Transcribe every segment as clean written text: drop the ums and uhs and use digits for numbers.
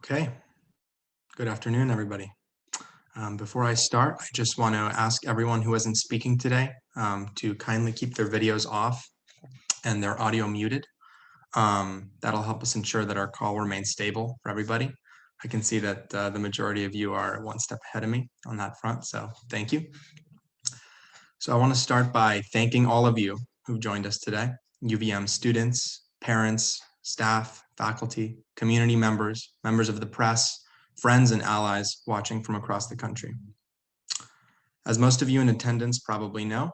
Okay, good afternoon, everybody. Before I start, I just want to ask everyone who isn't speaking today to kindly keep their videos off and their audio muted. That'll help us ensure that our call remains stable for everybody. I can see that the majority of you are one step ahead of me on that front, so thank you. So I want to start by thanking all of you who've joined us today, UVM students, parents, staff, faculty, community members, members of the press, friends and allies watching from across the country. As most of you in attendance probably know,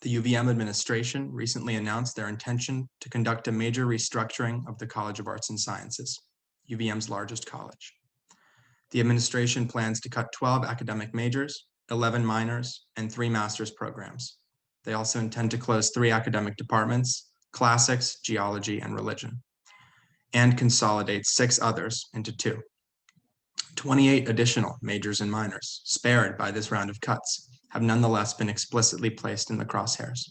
the UVM administration recently announced their intention to conduct a major restructuring of the College of Arts and Sciences, UVM's largest college. The administration plans to cut 12 academic majors, 11 minors, and 3 master's programs. They also intend to close 3 academic departments, classics, geology, and religion, and consolidate 6 others into 2. 28 additional majors and minors, spared by this round of cuts, have nonetheless been explicitly placed in the crosshairs.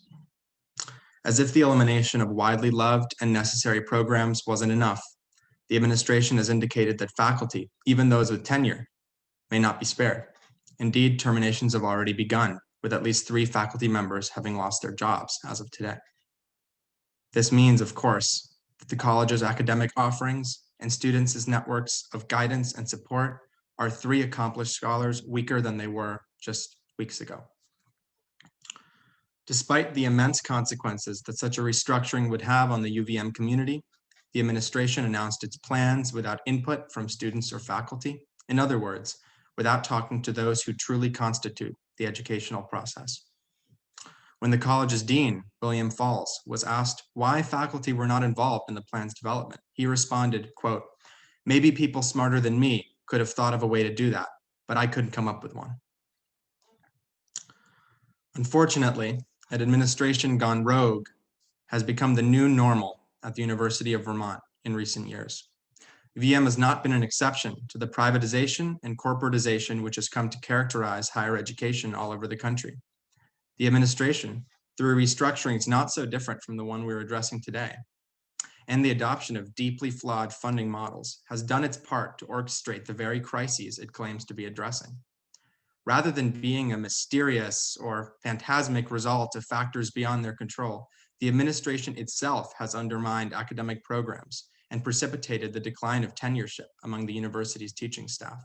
As if the elimination of widely loved and necessary programs wasn't enough, the administration has indicated that faculty, even those with tenure, may not be spared. Indeed, terminations have already begun, with at least 3 faculty members having lost their jobs as of today. This means, of course, that the college's academic offerings and students' networks of guidance and support are 3 accomplished scholars weaker than they were just weeks ago. Despite the immense consequences that such a restructuring would have on the UVM community, the administration announced its plans without input from students or faculty. In other words, without talking to those who truly constitute the educational process. When the college's dean, William Falls, was asked why faculty were not involved in the plan's development, he responded, quote, "Maybe people smarter than me could have thought of a way to do that, but I couldn't come up with one." Unfortunately, an administration gone rogue has become the new normal at the University of Vermont in recent years. UVM has not been an exception to the privatization and corporatization which has come to characterize higher education all over the country. The administration, through restructurings not so different from the one we're addressing today, and the adoption of deeply flawed funding models, has done its part to orchestrate the very crises it claims to be addressing. Rather than being a mysterious or phantasmic result of factors beyond their control, the administration itself has undermined academic programs and precipitated the decline of tenureship among the university's teaching staff.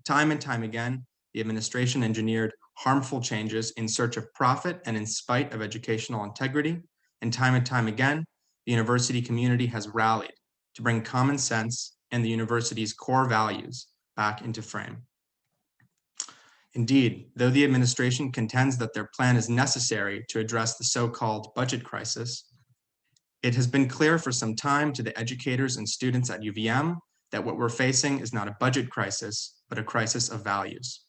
Time and time again, the administration engineered harmful changes in search of profit and in spite of educational integrity, and time again, the university community has rallied to bring common sense and the university's core values back into frame. Indeed, though the administration contends that their plan is necessary to address the so-called budget crisis, it has been clear for some time to the educators and students at UVM that what we're facing is not a budget crisis, but a crisis of values.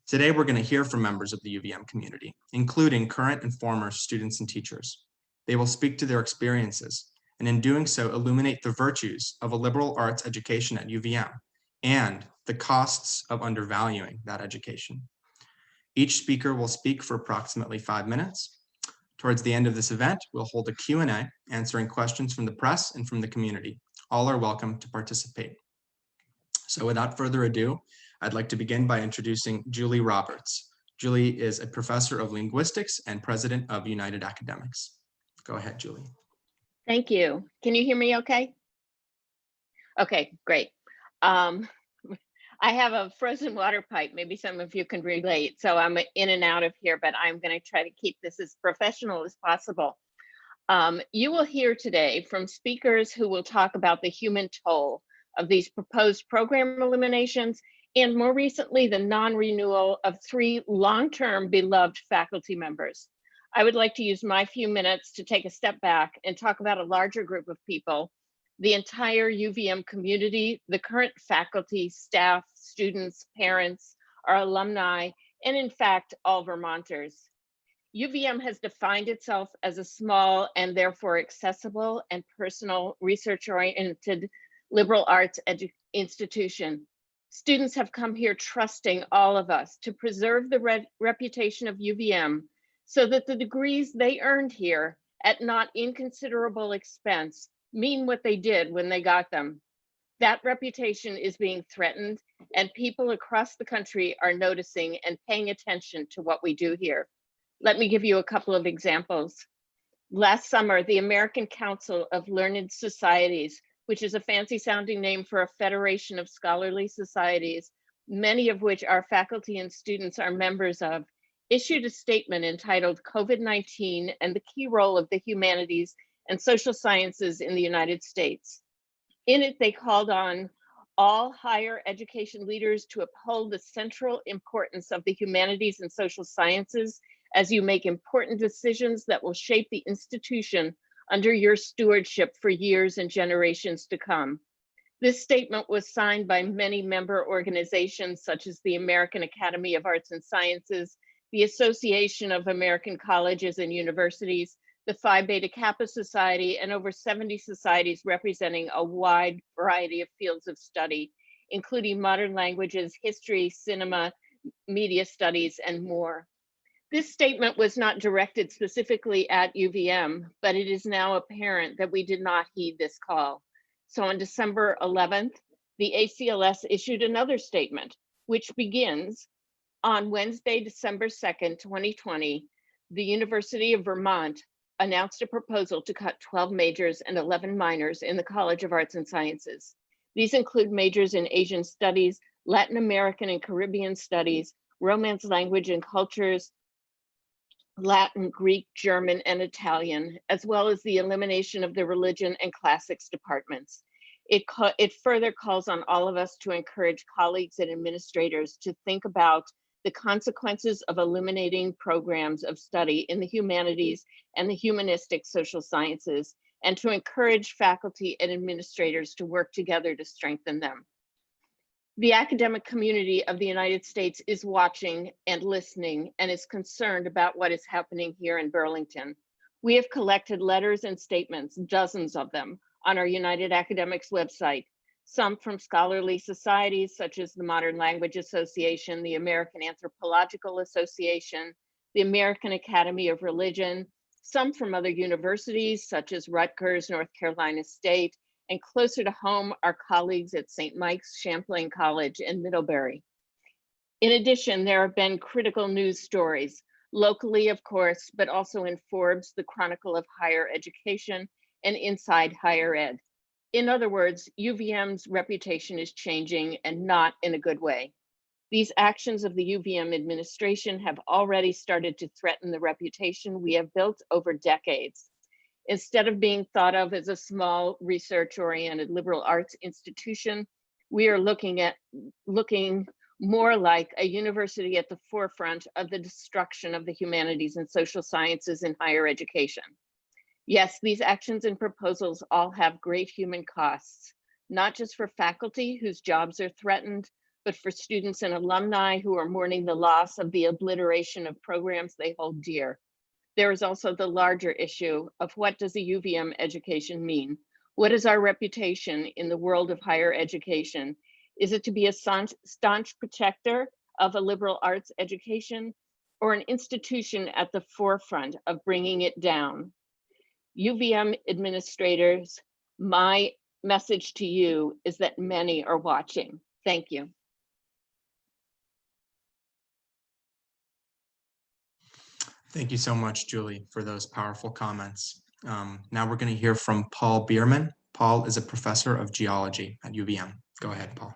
Today, we're going to hear from members of the UVM community, including current and former students and teachers. They will speak to their experiences, and in doing so, illuminate the virtues of a liberal arts education at UVM and the costs of undervaluing that education. Each speaker will speak for approximately 5 minutes. Towards the end of this event, we'll hold a Q&A, answering questions from the press and from the community. All are welcome to participate. So without further ado, I'd like to begin by introducing Julie Roberts. Julie is a professor of linguistics and president of United Academics. Go ahead, Julie. Thank you. Can you hear me okay? Okay, great. I have a frozen water pipe. Maybe some of you can relate. So I'm in and out of here, but I'm going to try to keep this as professional as possible. You will hear today from speakers who will talk about the human toll of these proposed program eliminations, and more recently, the non-renewal of 3 long-term beloved faculty members. I would like to use my few minutes to take a step back and talk about a larger group of people, the entire UVM community, the current faculty, staff, students, parents, our alumni, and in fact, all Vermonters. UVM has defined itself as a small and therefore accessible and personal research-oriented liberal arts institution. Students have come here trusting all of us to preserve the reputation of UVM so that the degrees they earned here at not inconsiderable expense mean what they did when they got them. That reputation is being threatened, and people across the country are noticing and paying attention to what we do here. Let me give you a couple of examples. Last summer, the American Council of Learned Societies, which is a fancy sounding name for a federation of scholarly societies, many of which our faculty and students are members of, issued a statement entitled COVID-19 and the Key Role of the Humanities and Social Sciences in the United States. In it, they called on all higher education leaders to uphold the central importance of the humanities and social sciences as you make important decisions that will shape the institution under your stewardship for years and generations to come. This statement was signed by many member organizations such as the American Academy of Arts and Sciences, the Association of American Colleges and Universities, the Phi Beta Kappa Society, and over 70 societies representing a wide variety of fields of study, including modern languages, history, cinema, media studies, and more. This statement was not directed specifically at UVM, but it is now apparent that we did not heed this call. So on December 11th, the ACLS issued another statement, which begins, on Wednesday, December 2nd, 2020, the University of Vermont announced a proposal to cut 12 majors and 11 minors in the College of Arts and Sciences. These include majors in Asian Studies, Latin American and Caribbean Studies, Romance Language and Cultures, Latin, Greek, German, and Italian, as well as the elimination of the Religion and Classics departments. It further calls on all of us to encourage colleagues and administrators to think about the consequences of eliminating programs of study in the humanities and the humanistic social sciences, and to encourage faculty and administrators to work together to strengthen them. The academic community of the United States is watching and listening and is concerned about what is happening here in Burlington. We have collected letters and statements, dozens of them, on our United Academics website, some from scholarly societies such as the Modern Language Association, the American Anthropological Association, the American Academy of Religion, some from other universities such as Rutgers, North Carolina State, and closer to home, our colleagues at St. Mike's, Champlain College, and Middlebury. In addition, there have been critical news stories, locally, of course, but also in Forbes, the Chronicle of Higher Education, and Inside Higher Ed. In other words, UVM's reputation is changing, and not in a good way. These actions of the UVM administration have already started to threaten the reputation we have built over decades. Instead of being thought of as a small research-oriented liberal arts institution, we are looking more like a university at the forefront of the destruction of the humanities and social sciences in higher education. Yes, these actions and proposals all have great human costs, not just for faculty whose jobs are threatened, but for students and alumni who are mourning the loss of the obliteration of programs they hold dear. There is also the larger issue of what does a UVM education mean? What is our reputation in the world of higher education? Is it to be a staunch protector of a liberal arts education, or an institution at the forefront of bringing it down? UVM administrators, my message to you is that many are watching. Thank you. Thank you so much, Julie, for those powerful comments. Now we're going to hear from Paul Bierman. Paul is a professor of geology at UVM. Go ahead, Paul.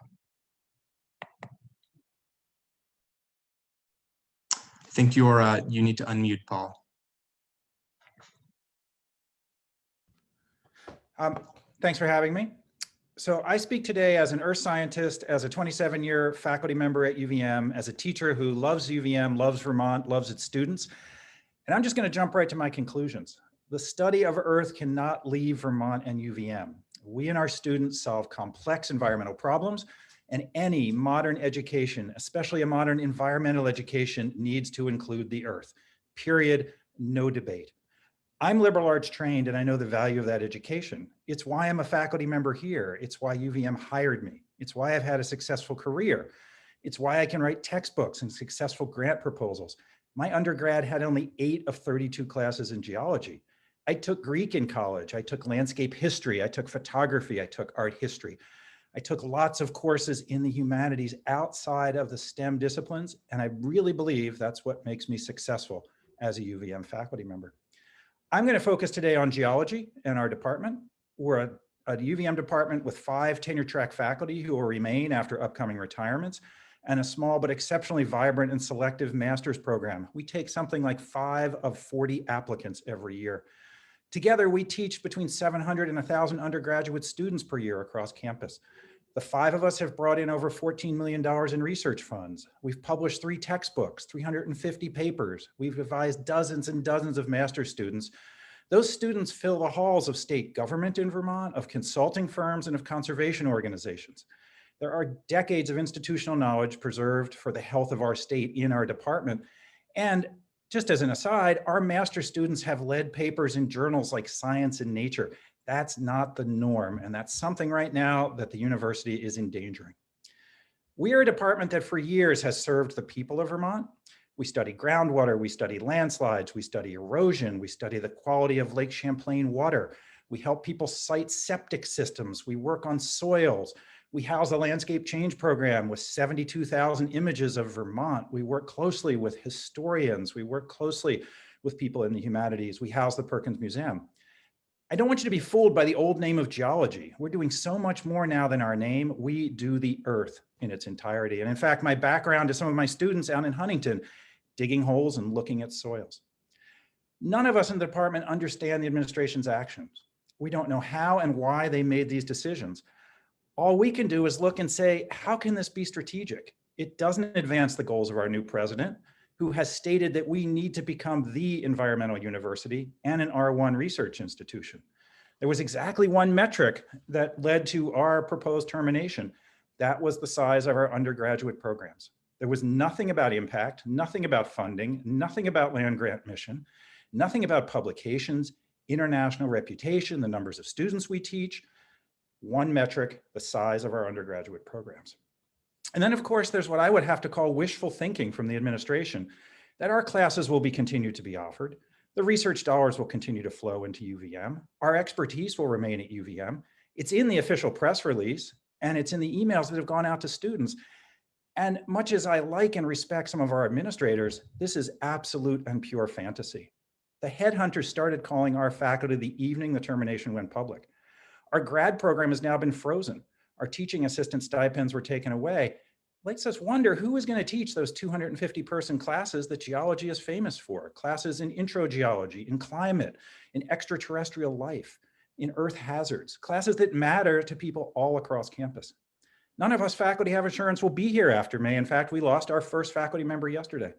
I think you need to unmute, Paul. Thanks for having me. So I speak today as an earth scientist, as a 27-year faculty member at UVM, as a teacher who loves UVM, loves Vermont, loves its students. And I'm just going to jump right to my conclusions. The study of Earth cannot leave Vermont and UVM. We and our students solve complex environmental problems, and any modern education, especially a modern environmental education, needs to include the Earth. Period. No debate. I'm liberal arts trained, and I know the value of that education. It's why I'm a faculty member here. It's why UVM hired me. It's why I've had a successful career. It's why I can write textbooks and successful grant proposals. My undergrad had only 8 of 32 classes in geology. I took Greek in college. I took landscape history. I took photography. I took art history. I took lots of courses in the humanities outside of the STEM disciplines, and I really believe that's what makes me successful as a UVM faculty member. I'm going to focus today on geology and our department. We're a UVM department with 5 tenure track faculty who will remain after upcoming retirements, and a small but exceptionally vibrant and selective master's program. We take something like 5 of 40 applicants every year. Together, we teach between 700 and 1,000 undergraduate students per year across campus. The 5 of us have brought in over $14 million in research funds. We've published 3 textbooks, 350 papers. We've advised dozens and dozens of master's students. Those students fill the halls of state government in Vermont, of consulting firms, and of conservation organizations. There are decades of institutional knowledge preserved for the health of our state in our department. And just as an aside, our master students have led papers in journals like Science and Nature. That's not the norm, and that's something right now that the university is endangering. We are a department that for years has served the people of Vermont. We study groundwater, we study landslides, we study erosion, we study the quality of Lake Champlain water. We help people site septic systems. We work on soils. We house a landscape change program with 72,000 images of Vermont. We work closely with historians. We work closely with people in the humanities. We house the Perkins Museum. I don't want you to be fooled by the old name of geology. We're doing so much more now than our name. We do the earth in its entirety. And in fact, my background is some of my students out in Huntington, digging holes and looking at soils. None of us in the department understand the administration's actions. We don't know how and why they made these decisions. All we can do is look and say, how can this be strategic? It doesn't advance the goals of our new president, who has stated that we need to become the environmental university and an R1 research institution. There was exactly one metric that led to our proposed termination. That was the size of our undergraduate programs. There was nothing about impact, nothing about funding, nothing about land grant mission, nothing about publications, international reputation, the numbers of students we teach. One metric, the size of our undergraduate programs. And then, of course, there's what I would have to call wishful thinking from the administration, that our classes will continue to be offered, the research dollars will continue to flow into UVM, our expertise will remain at UVM, it's in the official press release, and it's in the emails that have gone out to students. And much as I like and respect some of our administrators, this is absolute and pure fantasy. The headhunters started calling our faculty the evening the termination went public. Our grad program has now been frozen. Our teaching assistant stipends were taken away. Makes us wonder who is going to teach those 250-person classes that geology is famous for, classes in intro geology, in climate, in extraterrestrial life, in earth hazards, classes that matter to people all across campus. None of us faculty have assurance we'll be here after May. In fact, we lost our first faculty member yesterday.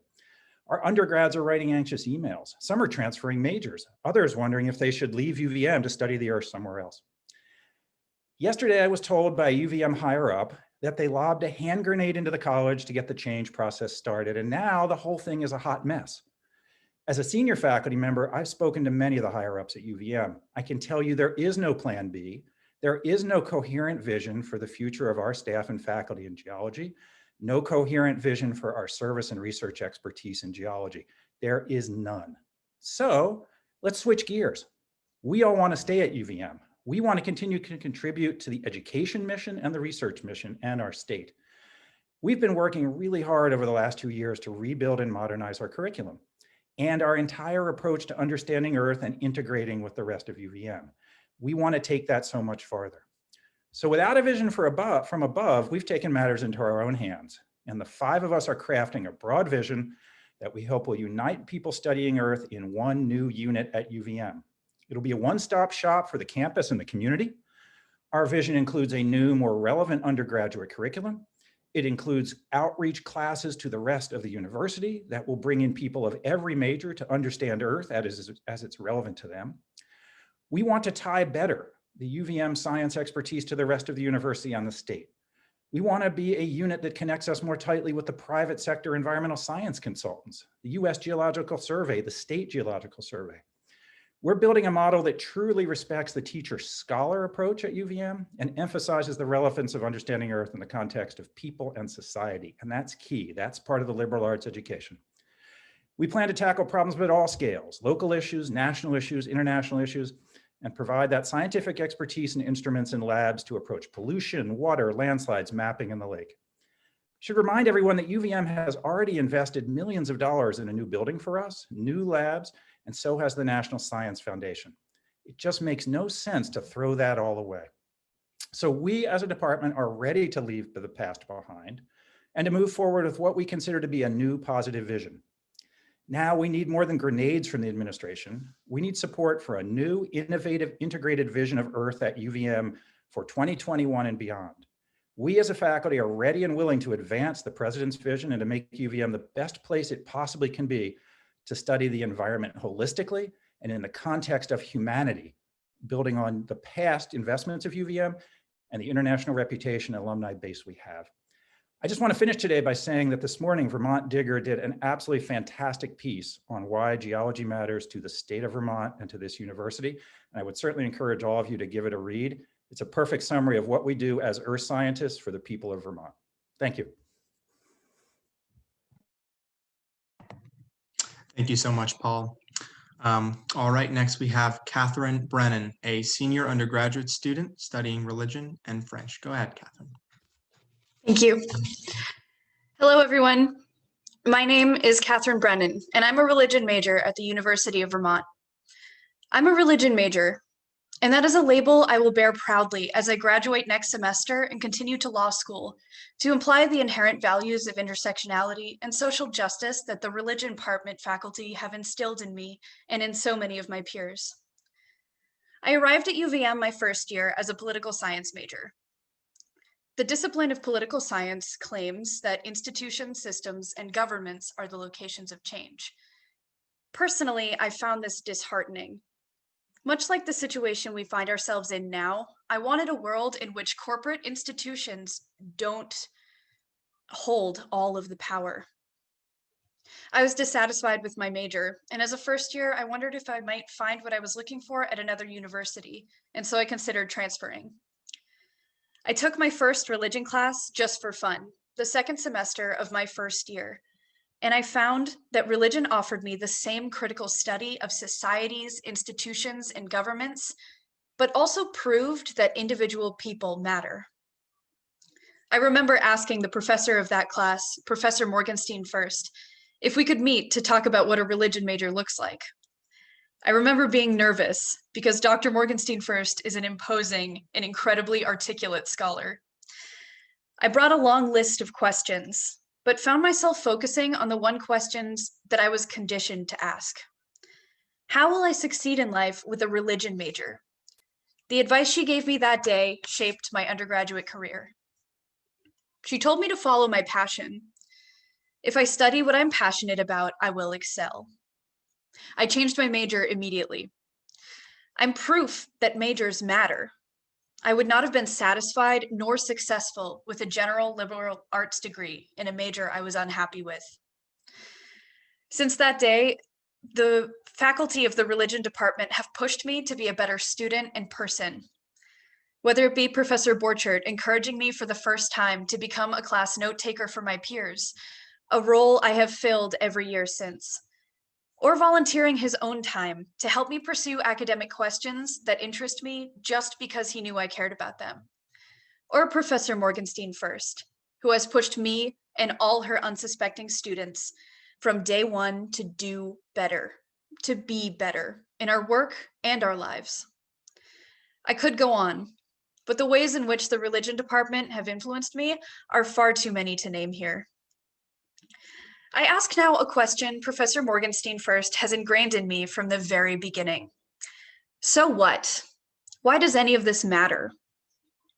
Our undergrads are writing anxious emails. Some are transferring majors, others wondering if they should leave UVM to study the earth somewhere else. Yesterday, I was told by a UVM higher up that they lobbed a hand grenade into the college to get the change process started, and now the whole thing is a hot mess. As a senior faculty member, I've spoken to many of the higher ups at UVM. I can tell you there is no plan B. There is no coherent vision for the future of our staff and faculty in geology, no coherent vision for our service and research expertise in geology. There is none. So let's switch gears. We all want to stay at UVM. We want to continue to contribute to the education mission and the research mission and our state. We've been working really hard over the last 2 years to rebuild and modernize our curriculum and our entire approach to understanding Earth and integrating with the rest of UVM. We want to take that so much farther. So without a vision from above, we've taken matters into our own hands. And the 5 of us are crafting a broad vision that we hope will unite people studying Earth in one new unit at UVM. It'll be a one-stop shop for the campus and the community. Our vision includes a new, more relevant undergraduate curriculum. It includes outreach classes to the rest of the university that will bring in people of every major to understand Earth as it's relevant to them. We want to tie better the UVM science expertise to the rest of the university and the state. We want to be a unit that connects us more tightly with the private sector environmental science consultants, the US Geological Survey, the State Geological Survey. We're building a model that truly respects the teacher-scholar approach at UVM and emphasizes the relevance of understanding Earth in the context of people and society. And that's key. That's part of the liberal arts education. We plan to tackle problems at all scales, local issues, national issues, international issues. and provide that scientific expertise and instruments in labs to approach pollution, water, landslides, mapping in the lake. Should remind everyone that UVM has already invested millions of dollars in a new building for us, new labs, and so has the National Science Foundation. It just makes no sense to throw that all away. So we as a department are ready to leave the past behind and to move forward with what we consider to be a new positive vision. Now we need more than grenades from the administration. We need support for a new, innovative, integrated vision of Earth at UVM for 2021 and beyond. We as a faculty are ready and willing to advance the president's vision and to make UVM the best place it possibly can be to study the environment holistically and in the context of humanity, building on the past investments of UVM and the international reputation and alumni base we have. I just want to finish today by saying that this morning, Vermont Digger did an absolutely fantastic piece on why geology matters to the state of Vermont and to this university. And I would certainly encourage all of you to give it a read. It's a perfect summary of what we do as earth scientists for the people of Vermont. Thank you. Thank you so much, Paul. All right, next we have Catherine Brennan, a senior undergraduate student studying religion and French. Go ahead, Catherine. Thank you. Hello, everyone. My name is Catherine Brennan, and I'm a religion major at the University of Vermont. I'm a religion major, and that is a label I will bear proudly as I graduate next semester and continue to law school to imply the inherent values of intersectionality and social justice that the religion department faculty have instilled in me and in so many of my peers. I arrived at UVM my first year as a political science major. The discipline of political science claims that institutions, systems, and governments are the locations of change. Personally, I found this disheartening. Much like the situation we find ourselves in now, I wanted a world in which corporate institutions don't hold all of the power. I was dissatisfied with my major, and as a first year, I wondered if I might find what I was looking for at another university, and so I considered transferring. I took my first religion class just for fun, the second semester of my first year, and I found that religion offered me the same critical study of societies, institutions, and governments, but also proved that individual people matter. I remember asking the professor of that class, Professor Morgenstein first, if we could meet to talk about what a religion major looks like. I remember being nervous because Dr. Morgenstein first is an imposing and incredibly articulate scholar. I brought a long list of questions, but found myself focusing on the one questions that I was conditioned to ask. How will I succeed in life with a religion major? The advice she gave me that day shaped my undergraduate career. She told me to follow my passion. If I study what I'm passionate about, I will excel. I changed my major immediately. I'm proof that majors matter. I would not have been satisfied nor successful with a general liberal arts degree in a major I was unhappy with. Since that day, the faculty of the religion department have pushed me to be a better student and person. Whether it be Professor Borchert encouraging me for the first time to become a class note taker for my peers, a role I have filled every year since, or volunteering his own time to help me pursue academic questions that interest me just because he knew I cared about them, or Professor Morgenstein first, who has pushed me and all her unsuspecting students from day one to do better, to be better in our work and our lives. I could go on, but the ways in which the religion department have influenced me are far too many to name here. I ask now a question Professor Morgenstein first has ingrained in me from the very beginning. So what? Why does any of this matter?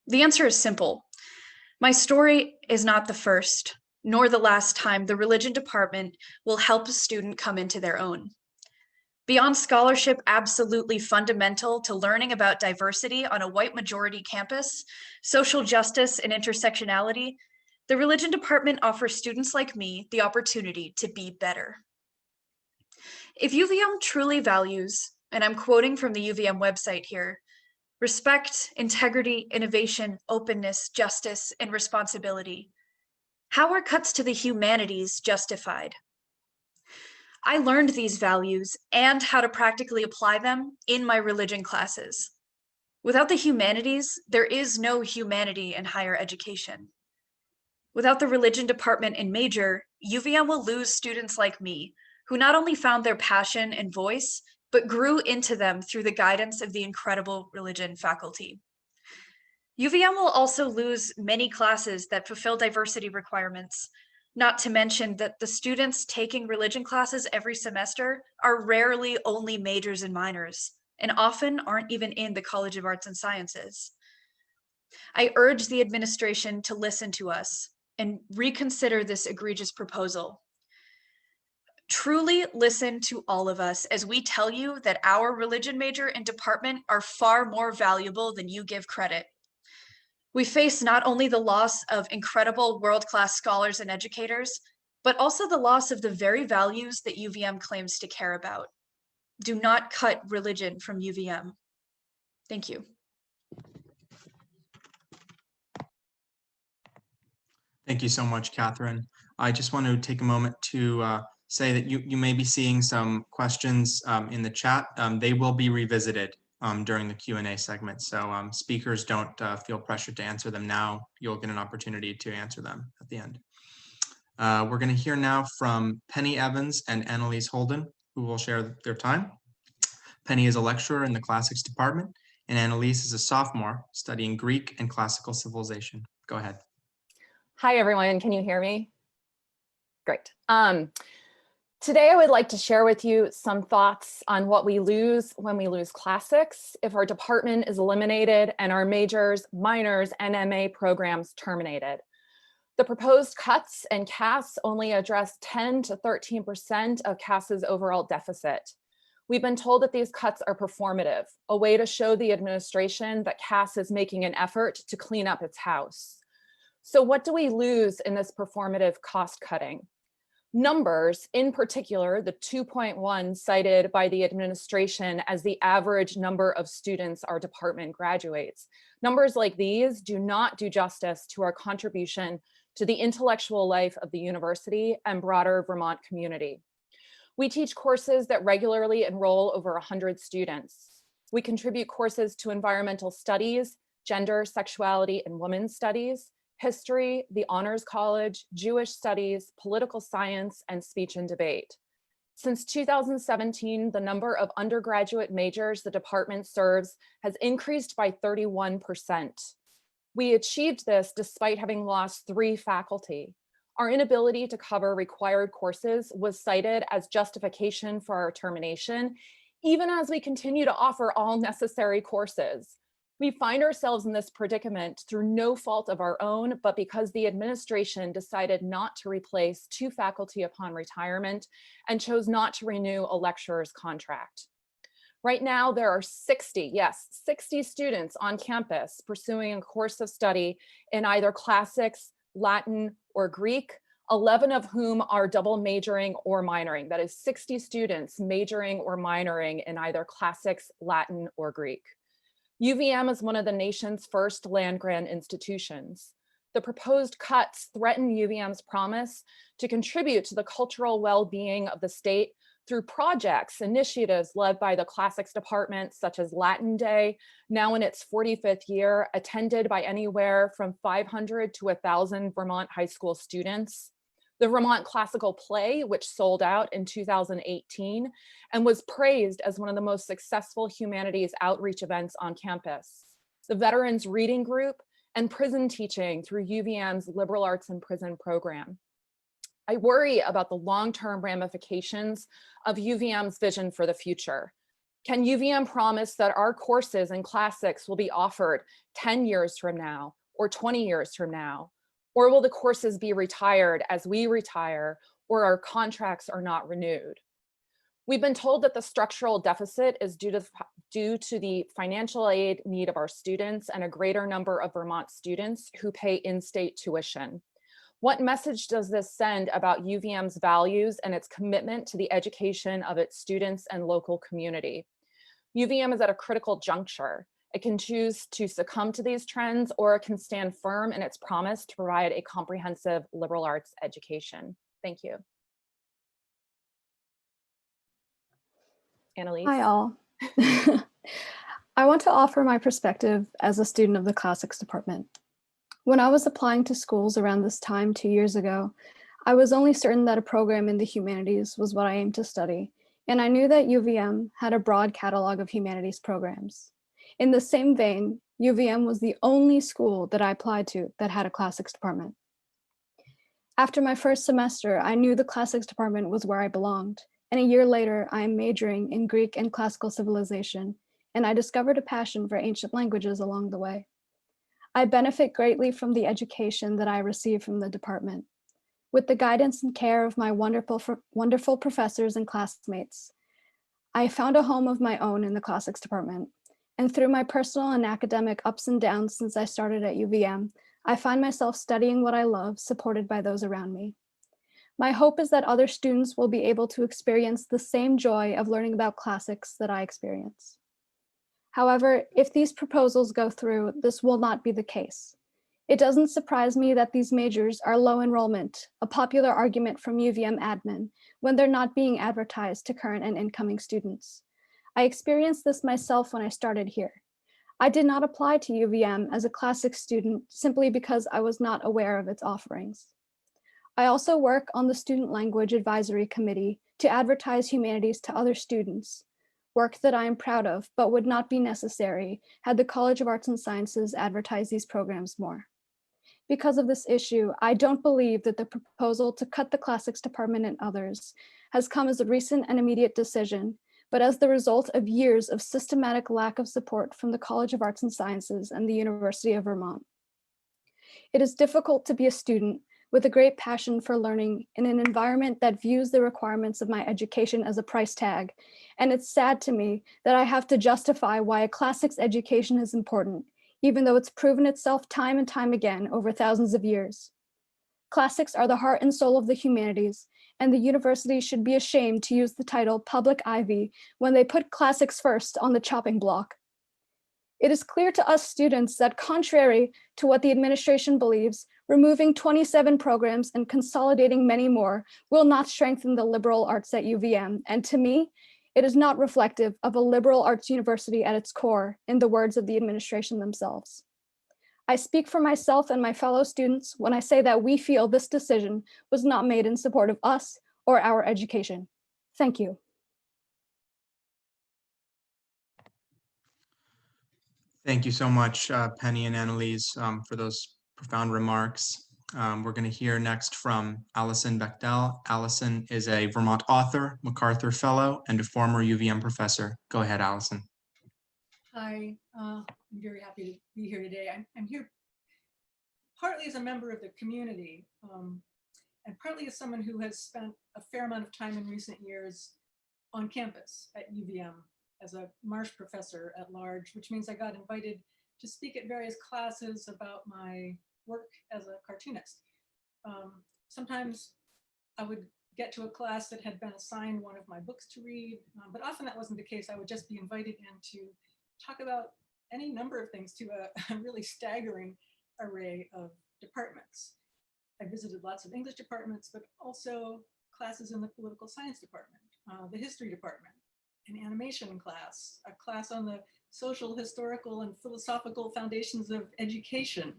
The answer is simple. My story is not the first, nor the last time the religion department will help a student come into their own. Beyond scholarship, absolutely fundamental to learning about diversity on a white majority campus, social justice and intersectionality, the religion department offers students like me the opportunity to be better. If UVM truly values, and I'm quoting from the UVM website here, respect, integrity, innovation, openness, justice, and responsibility, how are cuts to the humanities justified? I learned these values and how to practically apply them in my religion classes. Without the humanities, there is no humanity in higher education. Without the religion department and major, UVM will lose students like me, who not only found their passion and voice, but grew into them through the guidance of the incredible religion faculty. UVM will also lose many classes that fulfill diversity requirements, not to mention that the students taking religion classes every semester are rarely only majors and minors, and often aren't even in the College of Arts and Sciences. I urge the administration to listen to us and reconsider this egregious proposal. Truly listen to all of us as we tell you that our religion major and department are far more valuable than you give credit. We face not only the loss of incredible world-class scholars and educators, but also the loss of the very values that UVM claims to care about. Do not cut religion from UVM. Thank you. Thank you so much, Catherine. I just want to take a moment to say that you may be seeing some questions in the chat. They will be revisited during the Q&A segment. So speakers don't feel pressured to answer them now. You'll get an opportunity to answer them at the end. We're going to hear now from Penny Evans and Annalise Holden, who will share their time. Penny is a lecturer in the classics department, and Annalise is a sophomore studying Greek and classical civilization. Go ahead. Hi, everyone. Can you hear me? Great. Today, I would like to share with you some thoughts on what we lose when we lose classics, if our department is eliminated and our majors, minors, and MA programs terminated. The proposed cuts and CAS only address 10 to 13% of CAS's overall deficit. We've been told that these cuts are performative, a way to show the administration that CAS is making an effort to clean up its house. So what do we lose in this performative cost cutting? Numbers, in particular, the 2.1 cited by the administration as the average number of students our department graduates. Numbers like these do not do justice to our contribution to the intellectual life of the university and broader Vermont community. We teach courses that regularly enroll over 100 students. We contribute courses to environmental studies, gender, sexuality, and women's studies, history, the Honors College, Jewish studies, political science, and speech and debate. Since 2017, the number of undergraduate majors the department serves has increased by 31%. We achieved this despite having lost 3 faculty. Our inability to cover required courses was cited as justification for our termination, even as we continue to offer all necessary courses. We find ourselves in this predicament through no fault of our own, but because the administration decided not to replace 2 faculty upon retirement and chose not to renew a lecturer's contract. Right now, there are 60 students on campus pursuing a course of study in either classics, Latin, or Greek, 11 of whom are double majoring or minoring. That is 60 students majoring or minoring in either classics, Latin, or Greek. UVM is one of the nation's first land-grant institutions. The proposed cuts threaten UVM's promise to contribute to the cultural well-being of the state through projects, initiatives led by the classics department, such as Latin Day, now in its 45th year, attended by anywhere from 500 to 1,000 Vermont high school students. The Vermont Classical Play, which sold out in 2018 and was praised as one of the most successful humanities outreach events on campus. The Veterans Reading Group and prison teaching through UVM's Liberal Arts in Prison program. I worry about the long-term ramifications of UVM's vision for the future. Can UVM promise that our courses in classics will be offered 10 years from now or 20 years from now? Or will the courses be retired as we retire or our contracts are not renewed? We've been told that the structural deficit is due to the financial aid need of our students and a greater number of Vermont students who pay in-state tuition. What message does this send about UVM's values and its commitment to the education of its students and local community? UVM is at a critical juncture. It can choose to succumb to these trends, or it can stand firm in its promise to provide a comprehensive liberal arts education. Thank you. Annalise? Hi all. I want to offer my perspective as a student of the classics department. When I was applying to schools around this time 2 years ago, I was only certain that a program in the humanities was what I aimed to study, and I knew that UVM had a broad catalog of humanities programs. In the same vein, UVM was the only school that I applied to that had a classics department. After my first semester, I knew the classics department was where I belonged, and a year later, I am majoring in Greek and classical civilization, and I discovered a passion for ancient languages along the way. I benefit greatly from the education that I received from the department. With the guidance and care of my wonderful professors and classmates, I found a home of my own in the classics department. And through my personal and academic ups and downs since I started at UVM, I find myself studying what I love, supported by those around me. My hope is that other students will be able to experience the same joy of learning about classics that I experience. However, if these proposals go through, this will not be the case. It doesn't surprise me that these majors are low enrollment, a popular argument from UVM admin, when they're not being advertised to current and incoming students. I experienced this myself when I started here. I did not apply to UVM as a classics student simply because I was not aware of its offerings. I also work on the Student Language Advisory Committee to advertise humanities to other students, work that I am proud of, but would not be necessary had the College of Arts and Sciences advertised these programs more. Because of this issue, I don't believe that the proposal to cut the classics department and others has come as a recent and immediate decision, but as the result of years of systematic lack of support from the College of Arts and Sciences and the University of Vermont. It is difficult to be a student with a great passion for learning in an environment that views the requirements of my education as a price tag, and it's sad to me that I have to justify why a classics education is important, even though it's proven itself time and time again over thousands of years. Classics are the heart and soul of the humanities, and the university should be ashamed to use the title Public Ivy when they put classics first on the chopping block. It is clear to us students that, contrary to what the administration believes, removing 27 programs and consolidating many more will not strengthen the liberal arts at UVM, and to me, it is not reflective of a liberal arts university at its core, in the words of the administration themselves. I speak for myself and my fellow students when I say that we feel this decision was not made in support of us or our education. Thank you. Thank you so much, Penny and Annalise, for those profound remarks. We're going to hear next from Allison Bechtel. Allison is a Vermont author, MacArthur Fellow, and a former UVM professor. Go ahead, Allison. Hi, I'm very happy to be here today. I'm here partly as a member of the community and partly as someone who has spent a fair amount of time in recent years on campus at UVM as a Marsh professor at large, which means I got invited to speak at various classes about my work as a cartoonist. Sometimes I would get to a class that had been assigned one of my books to read, but often that wasn't the case. I would just be invited in to talk about any number of things to a really staggering array of departments. I visited lots of English departments, but also classes in the political science department, the history department, an animation class, a class on the social, historical, and philosophical foundations of education,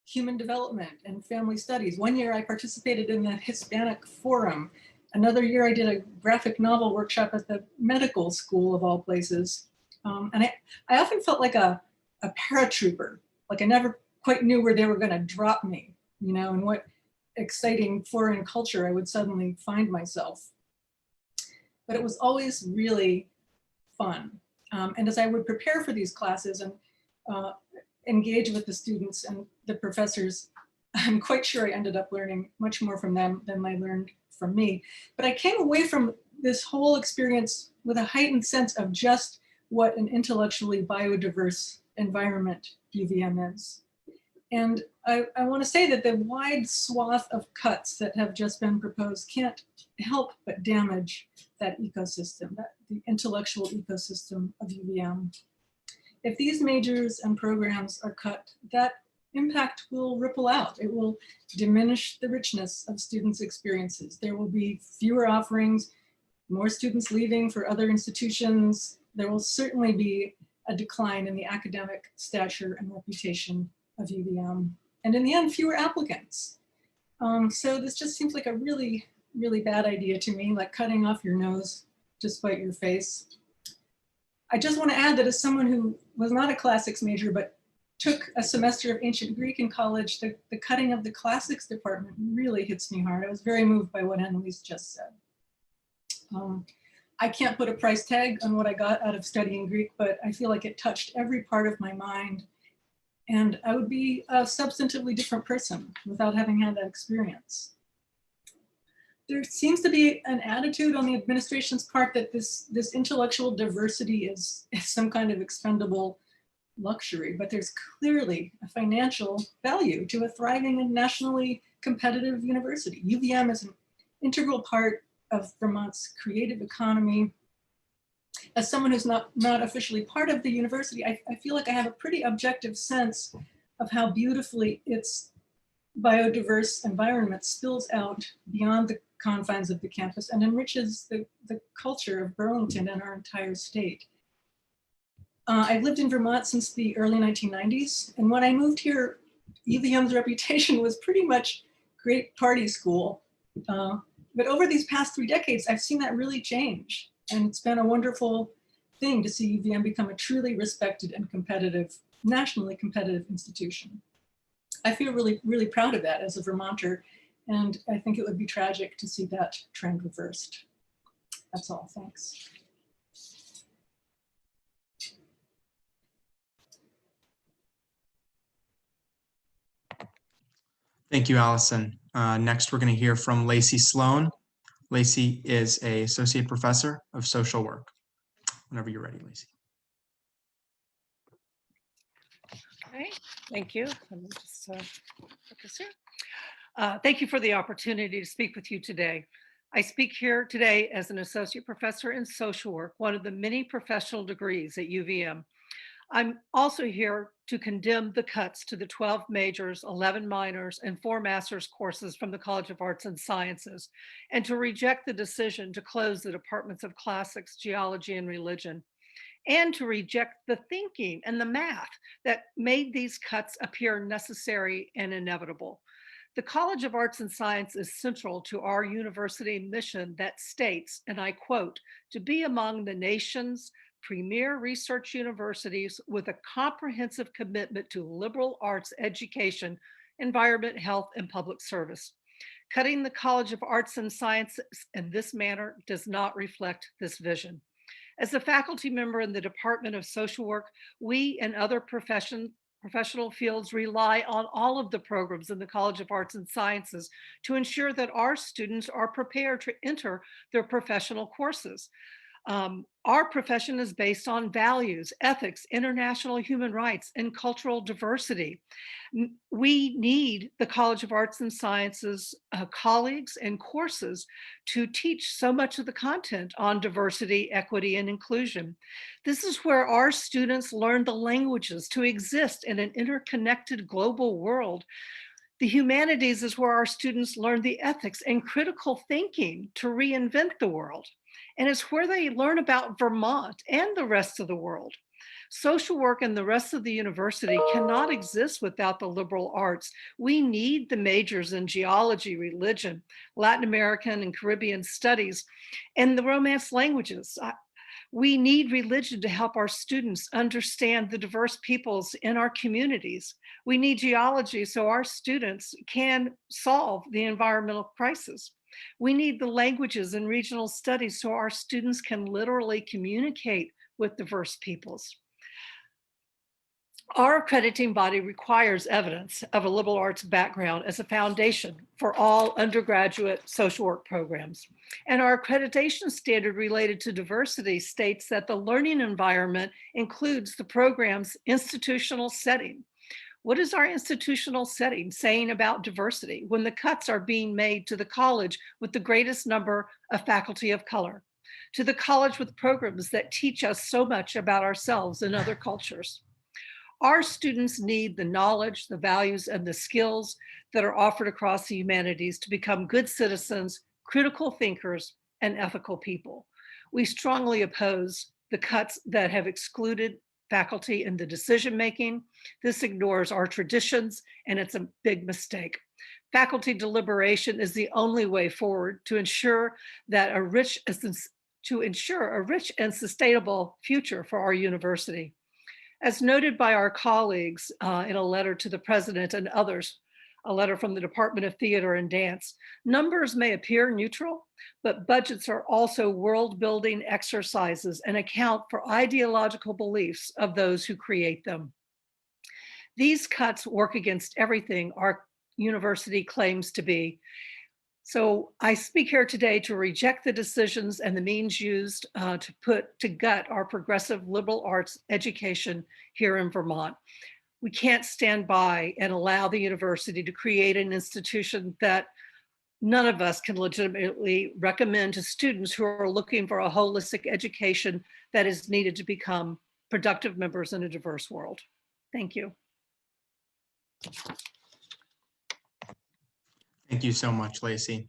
human development, and family studies. One year I participated in the Hispanic Forum. Another year I did a graphic novel workshop at the medical school of all places. And I often felt like a paratrooper, like I never quite knew where they were going to drop me, you know, and what exciting foreign culture I would suddenly find myself. But it was always really fun. And as I would prepare for these classes and engage with the students and the professors, I'm quite sure I ended up learning much more from them than I learned from me. But I came away from this whole experience with a heightened sense of just what an intellectually biodiverse environment UVM is. And I want to say that the wide swath of cuts that have just been proposed can't help but damage that ecosystem, the intellectual ecosystem of UVM. If these majors and programs are cut, that impact will ripple out. It will diminish the richness of students' experiences. There will be fewer offerings, more students leaving for other institutions, there will certainly be a decline in the academic stature and reputation of UVM. And in the end, fewer applicants. So this just seems like a really, really bad idea to me, like cutting off your nose to spite your face. I just want to add that as someone who was not a classics major, but took a semester of ancient Greek in college, the cutting of the classics department really hits me hard. I was very moved by what Annalise just said. I can't put a price tag on what I got out of studying Greek, but I feel like it touched every part of my mind. And I would be a substantively different person without having had that experience. There seems to be an attitude on the administration's part that this intellectual diversity is some kind of expendable luxury, but there's clearly a financial value to a thriving and nationally competitive university. UVM is an integral part of Vermont's creative economy. As someone who's not officially part of the university, I feel like I have a pretty objective sense of how beautifully its biodiverse environment spills out beyond the confines of the campus and enriches the culture of Burlington and our entire state. I've lived in Vermont since the early 1990s, and when I moved here, UVM's reputation was pretty much great party school. But over these past 3 decades, I've seen that really change. And it's been a wonderful thing to see UVM become a truly respected and competitive, nationally competitive institution. I feel really, really proud of that as a Vermonter, and I think it would be tragic to see that trend reversed. That's all, thanks. Thank you, Allison. Next, we're going to hear from Lacey Sloan. Lacey is an associate professor of social work. Whenever you're ready, Lacey. Okay, thank you. Let me just put this here. Thank you for the opportunity to speak with you today. I speak here today as an associate professor in social work, one of the many professional degrees at UVM. I'm also here to condemn the cuts to the 12 majors, 11 minors, and 4 master's courses from the College of Arts and Sciences, and to reject the decision to close the departments of classics, geology, and religion, and to reject the thinking and the math that made these cuts appear necessary and inevitable. The College of Arts and Science is central to our university mission that states, and I quote, to be among the nation's premier research universities with a comprehensive commitment to liberal arts education, environment, health, and public service. Cutting the College of Arts and Sciences in this manner does not reflect this vision. As a faculty member in the Department of Social Work, we and other professional fields rely on all of the programs in the College of Arts and Sciences to ensure that our students are prepared to enter their professional courses. Our profession is based on values, ethics, international human rights, and cultural diversity. We need the College of Arts and Sciences colleagues and courses to teach so much of the content on diversity, equity, and inclusion. This is where our students learn the languages to exist in an interconnected global world. The humanities is where our students learn the ethics and critical thinking to reinvent the world. And it's where they learn about Vermont and the rest of the world. Social work and the rest of the university cannot exist without the liberal arts. We need the majors in geology, religion, Latin American and Caribbean studies, and the Romance languages. We need religion to help our students understand the diverse peoples in our communities. We need geology so our students can solve the environmental crisis. We need the languages and regional studies so our students can literally communicate with diverse peoples. Our accrediting body requires evidence of a liberal arts background as a foundation for all undergraduate social work programs. And our accreditation standard related to diversity states that the learning environment includes the program's institutional setting. What is our institutional setting saying about diversity when the cuts are being made to the college with the greatest number of faculty of color, to the college with programs that teach us so much about ourselves and other cultures? Our students need the knowledge, the values, and the skills that are offered across the humanities to become good citizens, critical thinkers, and ethical people. We strongly oppose the cuts that have excluded faculty in the decision-making. This ignores our traditions, and it's a big mistake. Faculty deliberation is the only way forward to ensure a rich and sustainable future for our university. As noted by our colleagues in a letter to the president and others, a letter from the Department of Theater and Dance, numbers may appear neutral, but budgets are also world-building exercises and account for ideological beliefs of those who create them. These cuts work against everything our university claims to be. So I speak here today to reject the decisions and the means used to gut our progressive liberal arts education here in Vermont. We can't stand by and allow the university to create an institution that none of us can legitimately recommend to students who are looking for a holistic education that is needed to become productive members in a diverse world. Thank you. Thank you so much, Lacey.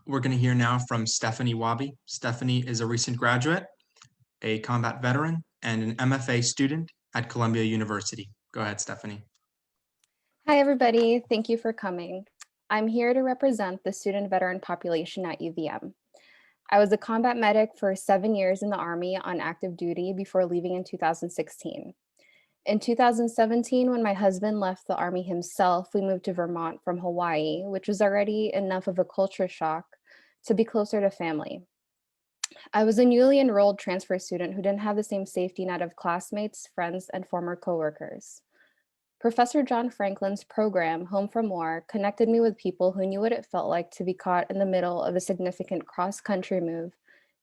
We're going to hear now from Stephanie Wabi. Stephanie is a recent graduate, a combat veteran, and an MFA student at Columbia University. Go ahead, Stephanie. Hi, everybody. Thank you for coming. I'm here to represent the student veteran population at UVM. I was a combat medic for 7 years in the Army on active duty before leaving in 2016. In 2017, when my husband left the Army himself, we moved to Vermont from Hawaii, which was already enough of a culture shock to be closer to family. I was a newly enrolled transfer student who didn't have the same safety net of classmates, friends, and former coworkers. Professor John Franklin's program, Home from War, connected me with people who knew what it felt like to be caught in the middle of a significant cross-country move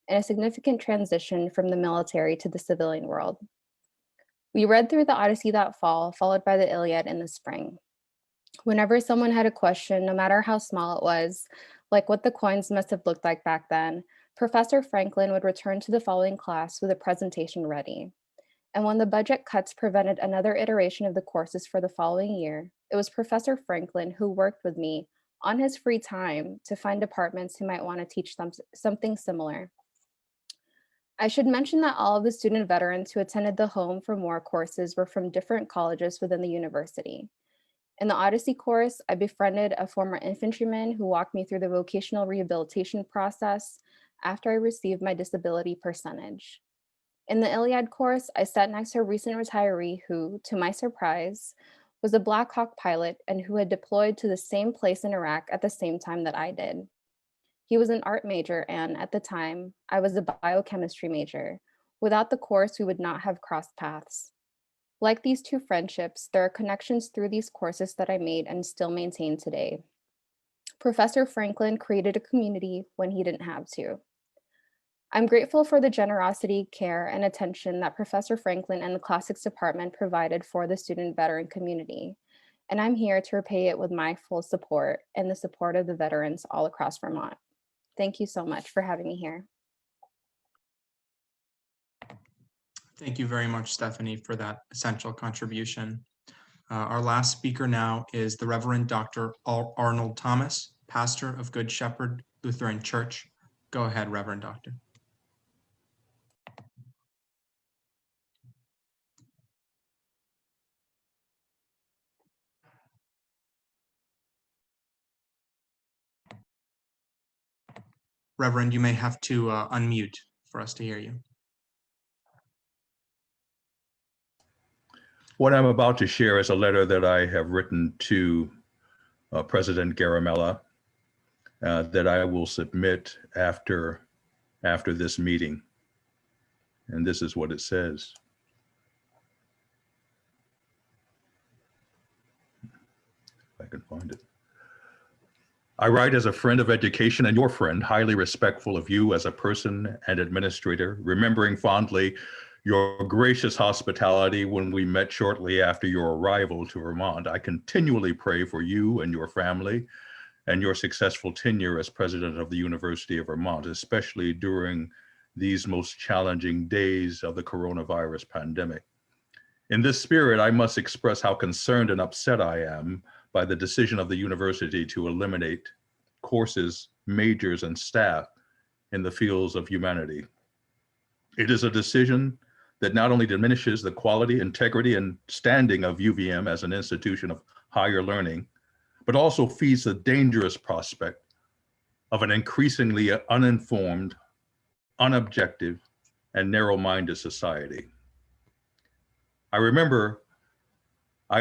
and a significant transition from the military to the civilian world. We read through the Odyssey that fall, followed by the Iliad in the spring. Whenever someone had a question, no matter how small it was, like what the coins must have looked like back then, Professor Franklin would return to the following class with a presentation ready. And when the budget cuts prevented another iteration of the courses for the following year, it was Professor Franklin who worked with me on his free time to find departments who might want to teach them something similar. I should mention that all of the student veterans who attended the Home from War courses were from different colleges within the university. In the Odyssey course, I befriended a former infantryman who walked me through the vocational rehabilitation process after I received my disability percentage. In the Iliad course, I sat next to a recent retiree who, to my surprise, was a Black Hawk pilot and who had deployed to the same place in Iraq at the same time that I did. He was an art major, and at the time, I was a biochemistry major. Without the course, we would not have crossed paths. Like these two friendships, there are connections through these courses that I made and still maintain today. Professor Franklin created a community when he didn't have to. I'm grateful for the generosity, care, and attention that Professor Franklin and the Classics Department provided for the student veteran community. And I'm here to repay it with my full support and the support of the veterans all across Vermont. Thank you so much for having me here. Thank you very much, Stephanie, for that essential contribution. Our last speaker now is the Reverend Dr. Arnold Thomas, pastor of Good Shepherd Lutheran Church. Go ahead, Reverend Doctor. Reverend, you may have to unmute for us to hear you. What I'm about to share is a letter that I have written to President Garamella that I will submit after this meeting. And this is what it says. If I can find it. I write as a friend of education and your friend, highly respectful of you as a person and administrator, remembering fondly your gracious hospitality when we met shortly after your arrival to Vermont. I continually pray for you and your family and your successful tenure as president of the University of Vermont, especially during these most challenging days of the coronavirus pandemic. In this spirit, I must express how concerned and upset I am by the decision of the university to eliminate courses, majors, and staff in the fields of humanity. It is a decision that not only diminishes the quality, integrity, and standing of UVM as an institution of higher learning, but also feeds the dangerous prospect of an increasingly uninformed, unobjective, and narrow-minded society. I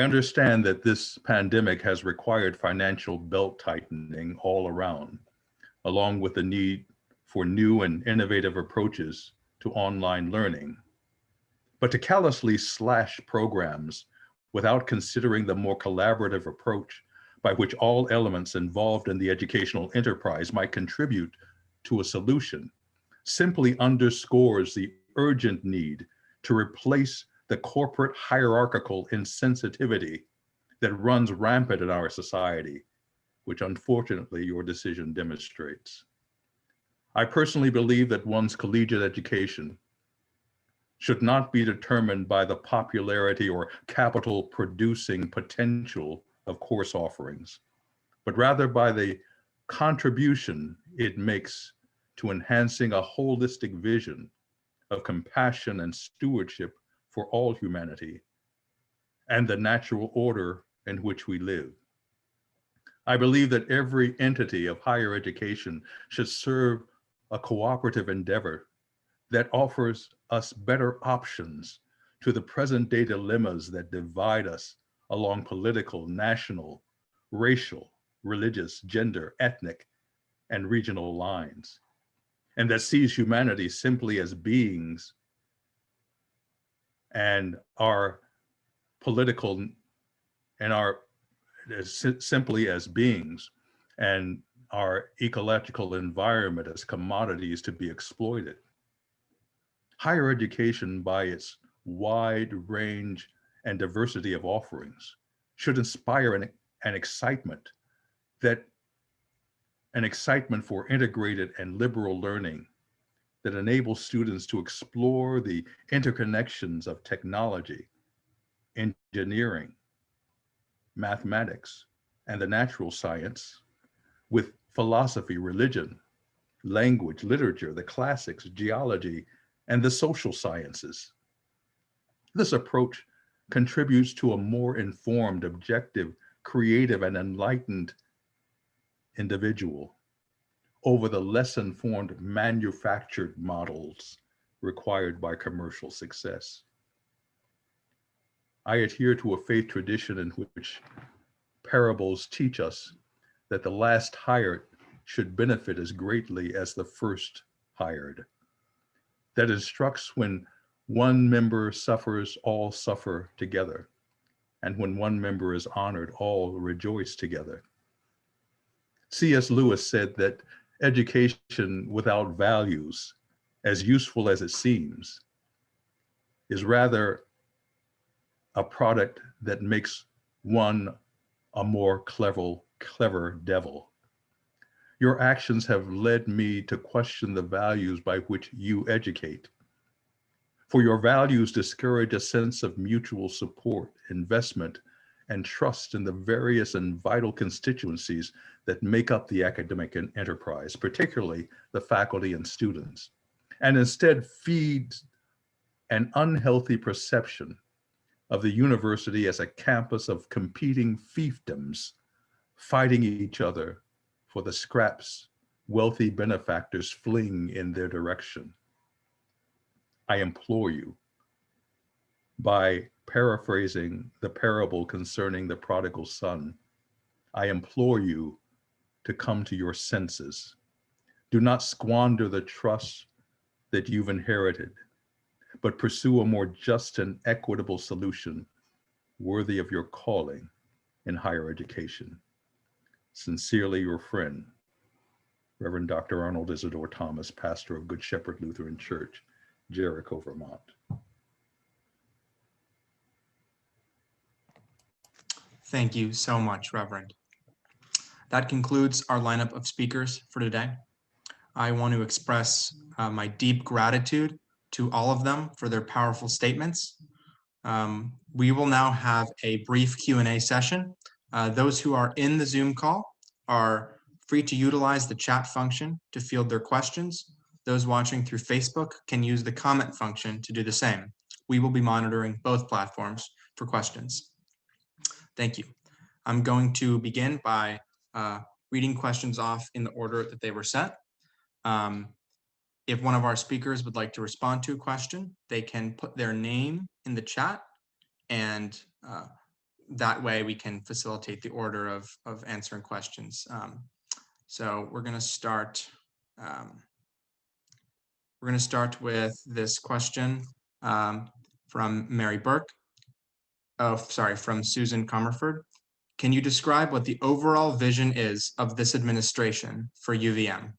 understand that this pandemic has required financial belt tightening all around, along with the need for new and innovative approaches to online learning. But to callously slash programs without considering the more collaborative approach by which all elements involved in the educational enterprise might contribute to a solution simply underscores the urgent need to replace the corporate hierarchical insensitivity that runs rampant in our society, which unfortunately your decision demonstrates. I personally believe that one's collegiate education should not be determined by the popularity or capital producing potential of course offerings, but rather by the contribution it makes to enhancing a holistic vision of compassion and stewardship for all humanity and the natural order in which we live. I believe that every entity of higher education should serve a cooperative endeavor that offers us better options to the present day dilemmas that divide us along political, national, racial, religious, gender, ethnic, and regional lines, and that sees humanity simply as beings and our political and our simply as beings and our ecological environment as commodities to be exploited. Higher education, by its wide range and diversity of offerings, should inspire an excitement for integrated and liberal learning that enables students to explore the interconnections of technology, engineering, mathematics, and the natural science with philosophy, religion, language, literature, the classics, geology, and the social sciences. This approach contributes to a more informed, objective, creative, and enlightened individual over the less informed manufactured models required by commercial success. I adhere to a faith tradition in which parables teach us that the last hired should benefit as greatly as the first hired. That instructs when one member suffers, all suffer together. And when one member is honored, all rejoice together. C.S. Lewis said that education without values, as useful as it seems, is rather a product that makes one a more clever devil. Your actions have led me to question the values by which you educate. For your values discourage a sense of mutual support, investment, and trust in the various and vital constituencies that make up the academic enterprise, particularly the faculty and students, and instead feeds an unhealthy perception of the university as a campus of competing fiefdoms, fighting each other for the scraps wealthy benefactors fling in their direction. I implore you, by paraphrasing the parable concerning the prodigal son, I implore you to come to your senses. Do not squander the trust that you've inherited, but pursue a more just and equitable solution worthy of your calling in higher education. Sincerely, your friend, Reverend Dr. Arnold Isidore Thomas, pastor of Good Shepherd Lutheran Church, Jericho, Vermont. Thank you so much, Reverend. That concludes our lineup of speakers for today. I want to express my deep gratitude to all of them for their powerful statements. We will now have a brief Q&A session. Those who are in the Zoom call are free to utilize the chat function to field their questions. Those watching through Facebook can use the comment function to do the same. We will be monitoring both platforms for questions. Thank you. I'm going to begin by reading questions off in the order that they were set. If one of our speakers would like to respond to a question, they can put their name in the chat, and that way we can facilitate the order of answering questions. So we're going to start. We're going to start with this question from Mary Burke. Oh, sorry, from Susan Comerford. Can you describe what the overall vision is of this administration for UVM?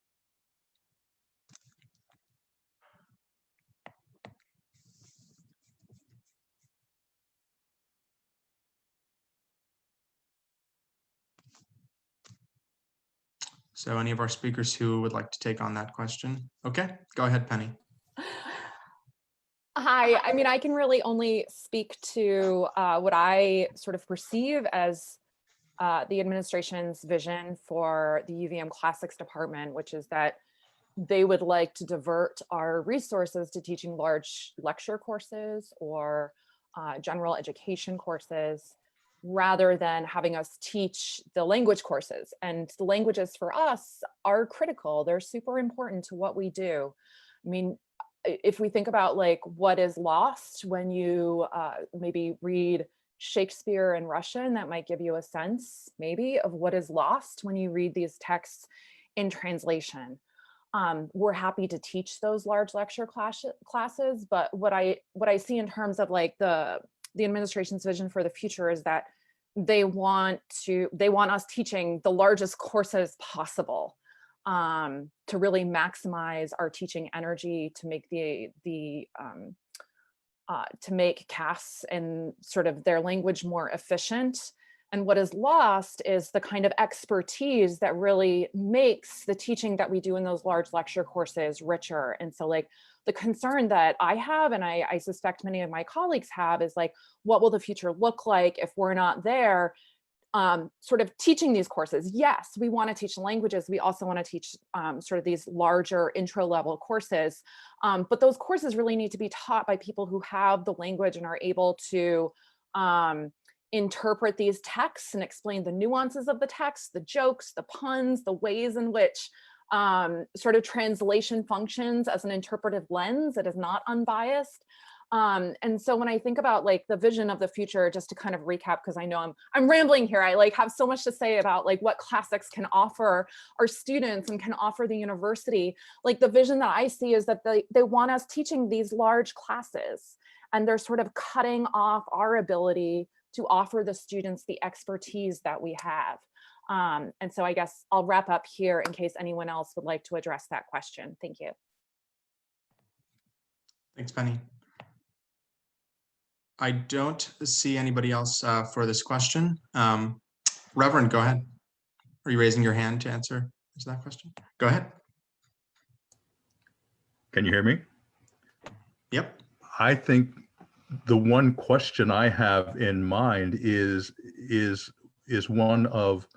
So any of our speakers who would like to take on that question? Okay, go ahead, Penny. Hi, I mean, I can really only speak to what I sort of perceive as the administration's vision for the UVM Classics department, which is that they would like to divert our resources to teaching large lecture courses or general education courses, rather than having us teach the language courses. And the languages for us are critical. They're super important to what we do. I mean, if we think about like what is lost when you maybe read Shakespeare in Russian, that might give you a sense maybe of what is lost when you read these texts in translation. We're happy to teach those large lecture classes, but what I see in terms of like the administration's vision for the future is that they want us teaching the largest courses possible, to really maximize our teaching energy, to make to make CAS and sort of their language more efficient. And what is lost is the kind of expertise that really makes the teaching that we do in those large lecture courses richer. And so like the concern that I have, and I suspect many of my colleagues have, is like, what will the future look like if we're not there sort of teaching these courses? Yes, we want to teach languages. We also want to teach sort of these larger intro level courses. But those courses really need to be taught by people who have the language and are able to interpret these texts and explain the nuances of the text, the jokes, the puns, the ways in which sort of translation functions as an interpretive lens that is not unbiased. And so when I think about like the vision of the future, just to kind of recap, because I know I'm rambling here, I like have so much to say about like what classics can offer our students and can offer the university. Like the vision that I see is that they want us teaching these large classes, and they're sort of cutting off our ability to offer the students the expertise that we have. And so I guess I'll wrap up here in case anyone else would like to address that question. Thank you. Thanks, Penny. I don't see anybody else for this question. Reverend, go ahead. Are you raising your hand to answer that question? Go ahead. Can you hear me? Yep. I think the one question I have in mind is one of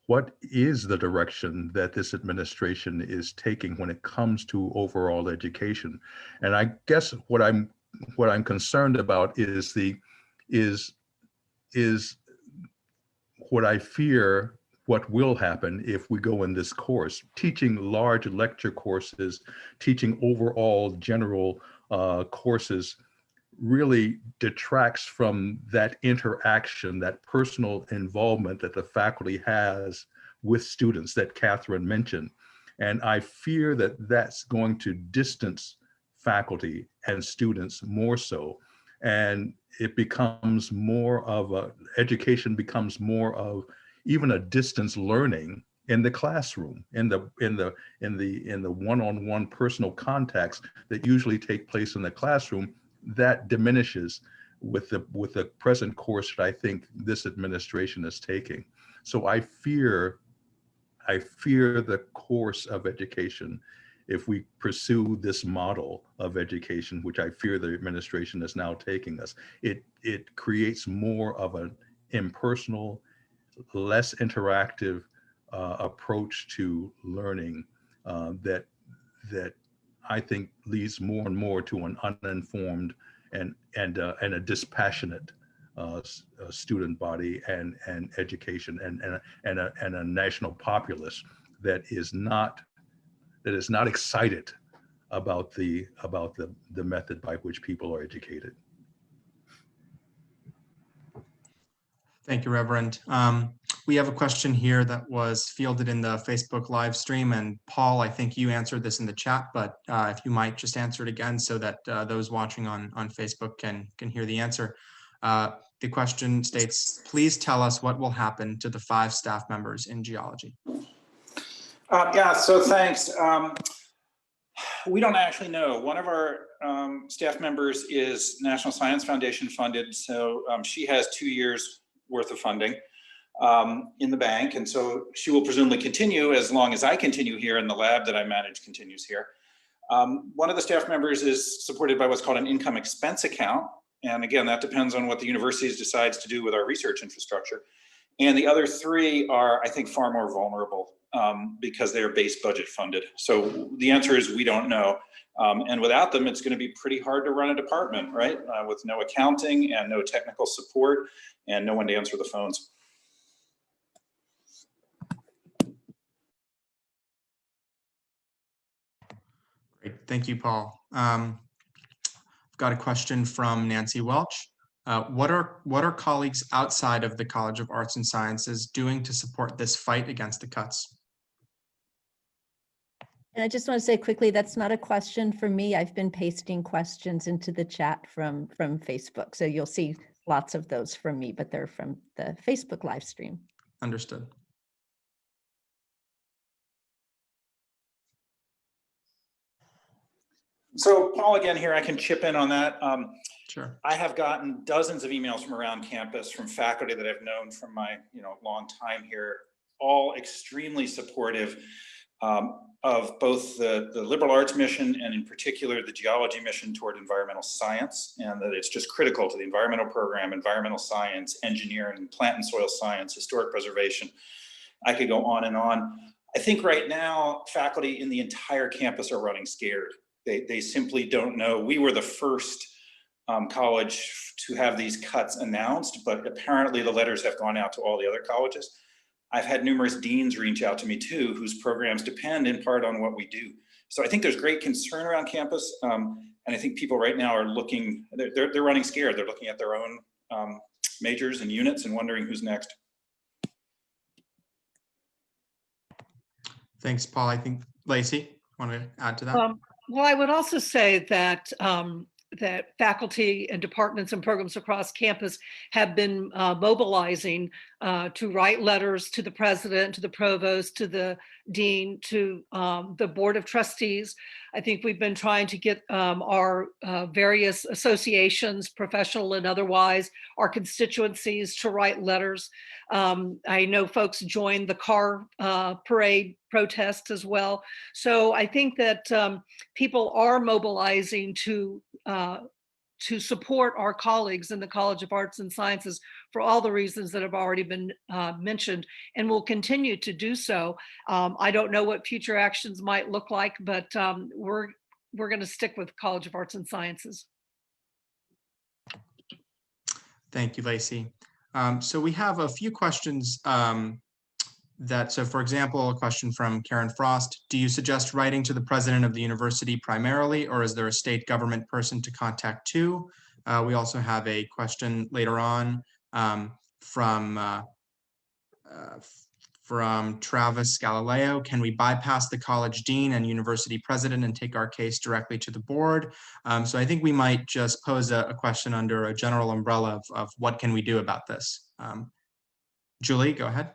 what is the direction that this administration is taking when it comes to overall education? And I guess what I'm concerned about is what I fear what will happen if we go in this course, teaching large lecture courses, teaching overall general courses really detracts from that interaction, that personal involvement that the faculty has with students that Catherine mentioned. And I fear that that's going to distance faculty and students more so. And it becomes more of education becomes more of even a distance learning in the classroom, in the one-on-one personal contacts that usually take place in the classroom. That diminishes with the present course that I think this administration is taking. So I fear the course of education, if we pursue this model of education, which I fear the administration is now taking us, it creates more of an impersonal, less interactive approach to learning that I think leads more and more to an uninformed and a dispassionate student body and education and a national populace that is not excited about the method by which people are educated. Thank you, Reverend. We have a question here that was fielded in the Facebook live stream, and Paul, I think you answered this in the chat, but if you might just answer it again so that those watching on Facebook can hear the answer. The question states, please tell us what will happen to the 5 staff members in geology. Yeah, so thanks. We don't actually know. One of our staff members is National Science Foundation funded, so she has 2 years worth of funding in the bank, and so she will presumably continue as long as I continue here and the lab that I manage continues here. One of the staff members is supported by what's called an income expense account, and again, that depends on what the university decides to do with our research infrastructure. And the other 3 are, I think, far more vulnerable because they are base budget funded. So the answer is we don't know. And without them, it's going to be pretty hard to run a department, right? With no accounting and no technical support and no one to answer the phones. Great, thank you, Paul. I've got a question from Nancy Welch. What are colleagues outside of the College of Arts and Sciences doing to support this fight against the cuts? And I just want to say quickly, that's not a question for me. I've been pasting questions into the chat from Facebook. So you'll see lots of those from me, but they're from the Facebook live stream. Understood. So Paul, again here, I can chip in on that. Sure. I have gotten dozens of emails from around campus from faculty that I've known from my long time here, all extremely supportive of both the liberal arts mission and in particular the geology mission toward environmental science, and that it's just critical to the environmental program, environmental science, engineering, plant and soil science, historic preservation. I could go on and on. I think right now faculty in the entire campus are running scared. They simply don't know. We were the first college to have these cuts announced, but apparently the letters have gone out to all the other colleges. I've had numerous deans reach out to me too, whose programs depend in part on what we do. So I think there's great concern around campus. And I think people right now are looking, they're running scared. They're looking at their own majors and units and wondering who's next. Thanks, Paul. I think Lacey, want to add to that? Well, I would also say that that faculty and departments and programs across campus have been mobilizing to write letters to the president, to the provost, to the dean, to the board of trustees. I think we've been trying to get our various associations, professional and otherwise, our constituencies to write letters. I know folks joined the car parade protest as well. So I think that people are mobilizing to support our colleagues in the College of Arts and Sciences for all the reasons that have already been mentioned, and will continue to do so. I don't know what future actions might look like, but we're going to stick with College of Arts and Sciences. Thank you, Lacey. So we have a few questions so for example, a question from Karen Frost. Do you suggest writing to the president of the university primarily, or is there a state government person to contact too? We also have a question later on from Travis Galileo. Can we bypass the college dean and university president and take our case directly to the board? So I think we might just pose a question under a general umbrella of what can we do about this? Julie, go ahead.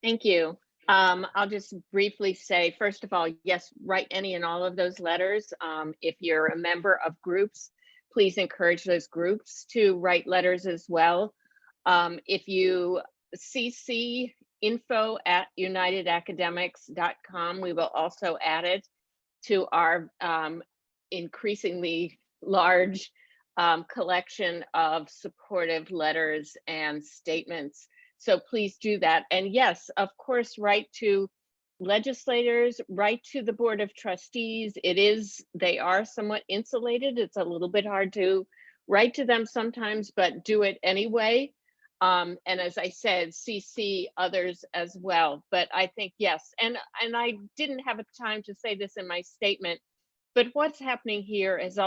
Thank you. I'll just briefly say, first of all, yes, write any and all of those letters. If you're a member of groups, please encourage those groups to write letters as well. If you CC info@unitedacademics.com, we will also add it to our increasingly large collection of supportive letters and statements. So please do that. And yes, of course, write to legislators, right to the Board of Trustees. They are somewhat insulated. It's a little bit hard to write to them sometimes, but do it anyway. And as I said, CC others as well. But I think, yes, and I didn't have a time to say this in my statement, but what's happening here is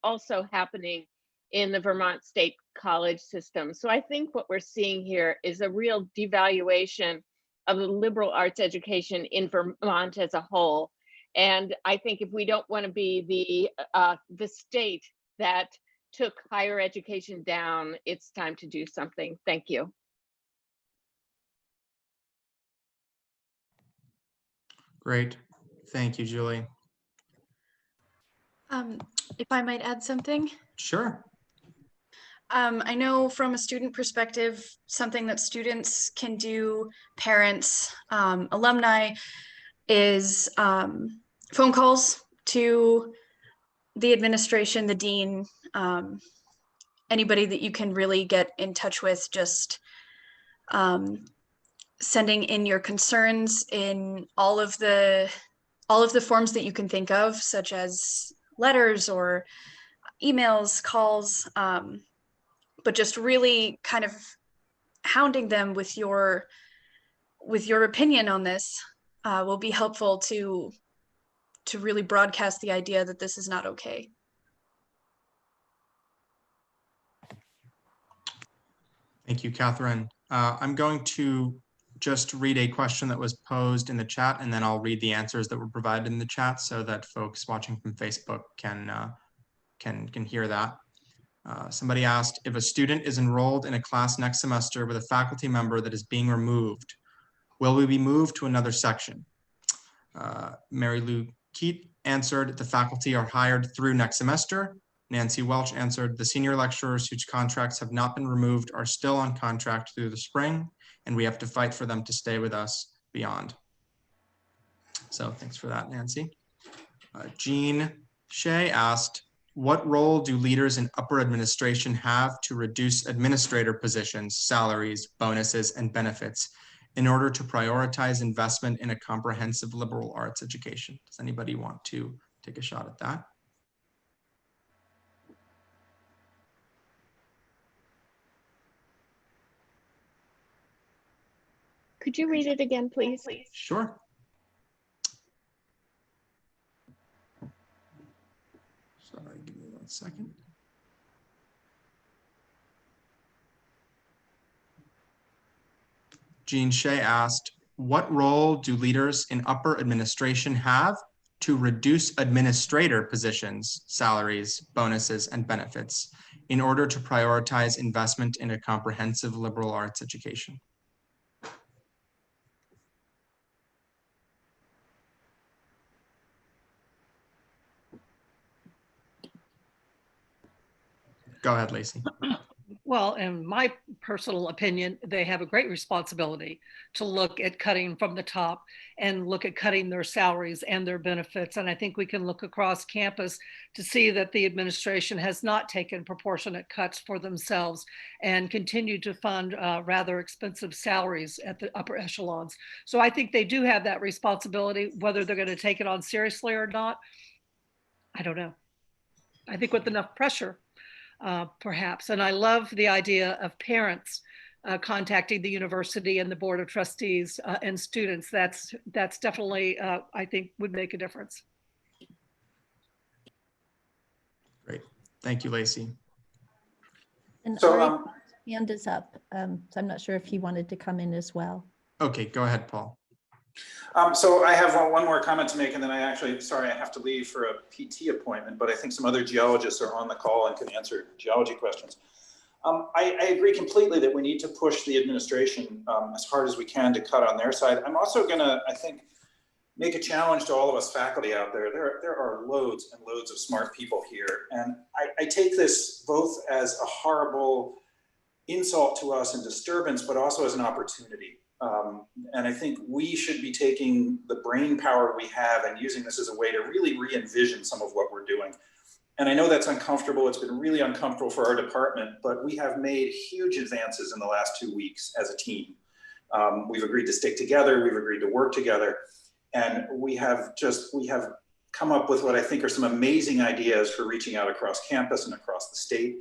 also happening in the Vermont State College system. So I think what we're seeing here is a real devaluation of the liberal arts education in Vermont as a whole. And I think if we don't want to be the state that took higher education down, it's time to do something. Thank you. Great. Thank you, Julie. If I might add something. Sure. I know from a student perspective, something that students can do, parents, alumni, is phone calls to the administration, the dean, anybody that you can really get in touch with, just sending in your concerns in all of the forms that you can think of, such as letters or emails, calls, but just really kind of hounding them with your opinion on this will be helpful to really broadcast the idea that this is not okay. Thank you, Catherine. I'm going to just read a question that was posed in the chat, and then I'll read the answers that were provided in the chat so that folks watching from Facebook can hear that. Somebody asked, if a student is enrolled in a class next semester with a faculty member that is being removed, will we be moved to another section? Mary Lou Keat answered, the faculty are hired through next semester. Nancy Welch answered, the senior lecturers whose contracts have not been removed are still on contract through the spring, and we have to fight for them to stay with us beyond. So thanks for that, Nancy. Jean Shea asked, what role do leaders in upper administration have to reduce administrator positions, salaries, bonuses, and benefits in order to prioritize investment in a comprehensive liberal arts education? Does anybody want to take a shot at that? Could you read it again, please? Sure. Sorry, give me 1 second. Jean Shea asked, what role do leaders in upper administration have to reduce administrator positions, salaries, bonuses, and benefits in order to prioritize investment in a comprehensive liberal arts education? Go ahead, Lacey. Well, in my personal opinion, they have a great responsibility to look at cutting from the top and look at cutting their salaries and their benefits. And I think we can look across campus to see that the administration has not taken proportionate cuts for themselves and continue to fund rather expensive salaries at the upper echelons. So I think they do have that responsibility. Whether they're going to take it on seriously or not, I don't know. I think with enough pressure, perhaps. And I love the idea of parents contacting the university and the Board of Trustees and students. That's definitely, I think, would make a difference. Great. Thank you, Lacey. And So, Ari's hand is up. So I'm not sure if he wanted to come in as well. Okay, go ahead, Paul. So I have one more comment to make, and then I have to leave for a PT appointment, but I think some other geologists are on the call and can answer geology questions. I agree completely that we need to push the administration as hard as we can to cut on their side. I'm also gonna, I think, make a challenge to all of us faculty out there. There are loads and loads of smart people here, and I take this both as a horrible insult to us and disturbance, but also as an opportunity. And I think we should be taking the brain power we have and using this as a way to really re-envision some of what we're doing. And I know that's uncomfortable. It's been really uncomfortable for our department, but we have made huge advances in the last 2 weeks as a team. We've agreed to stick together. We've agreed to work together. And we have come up with what I think are some amazing ideas for reaching out across campus and across the state.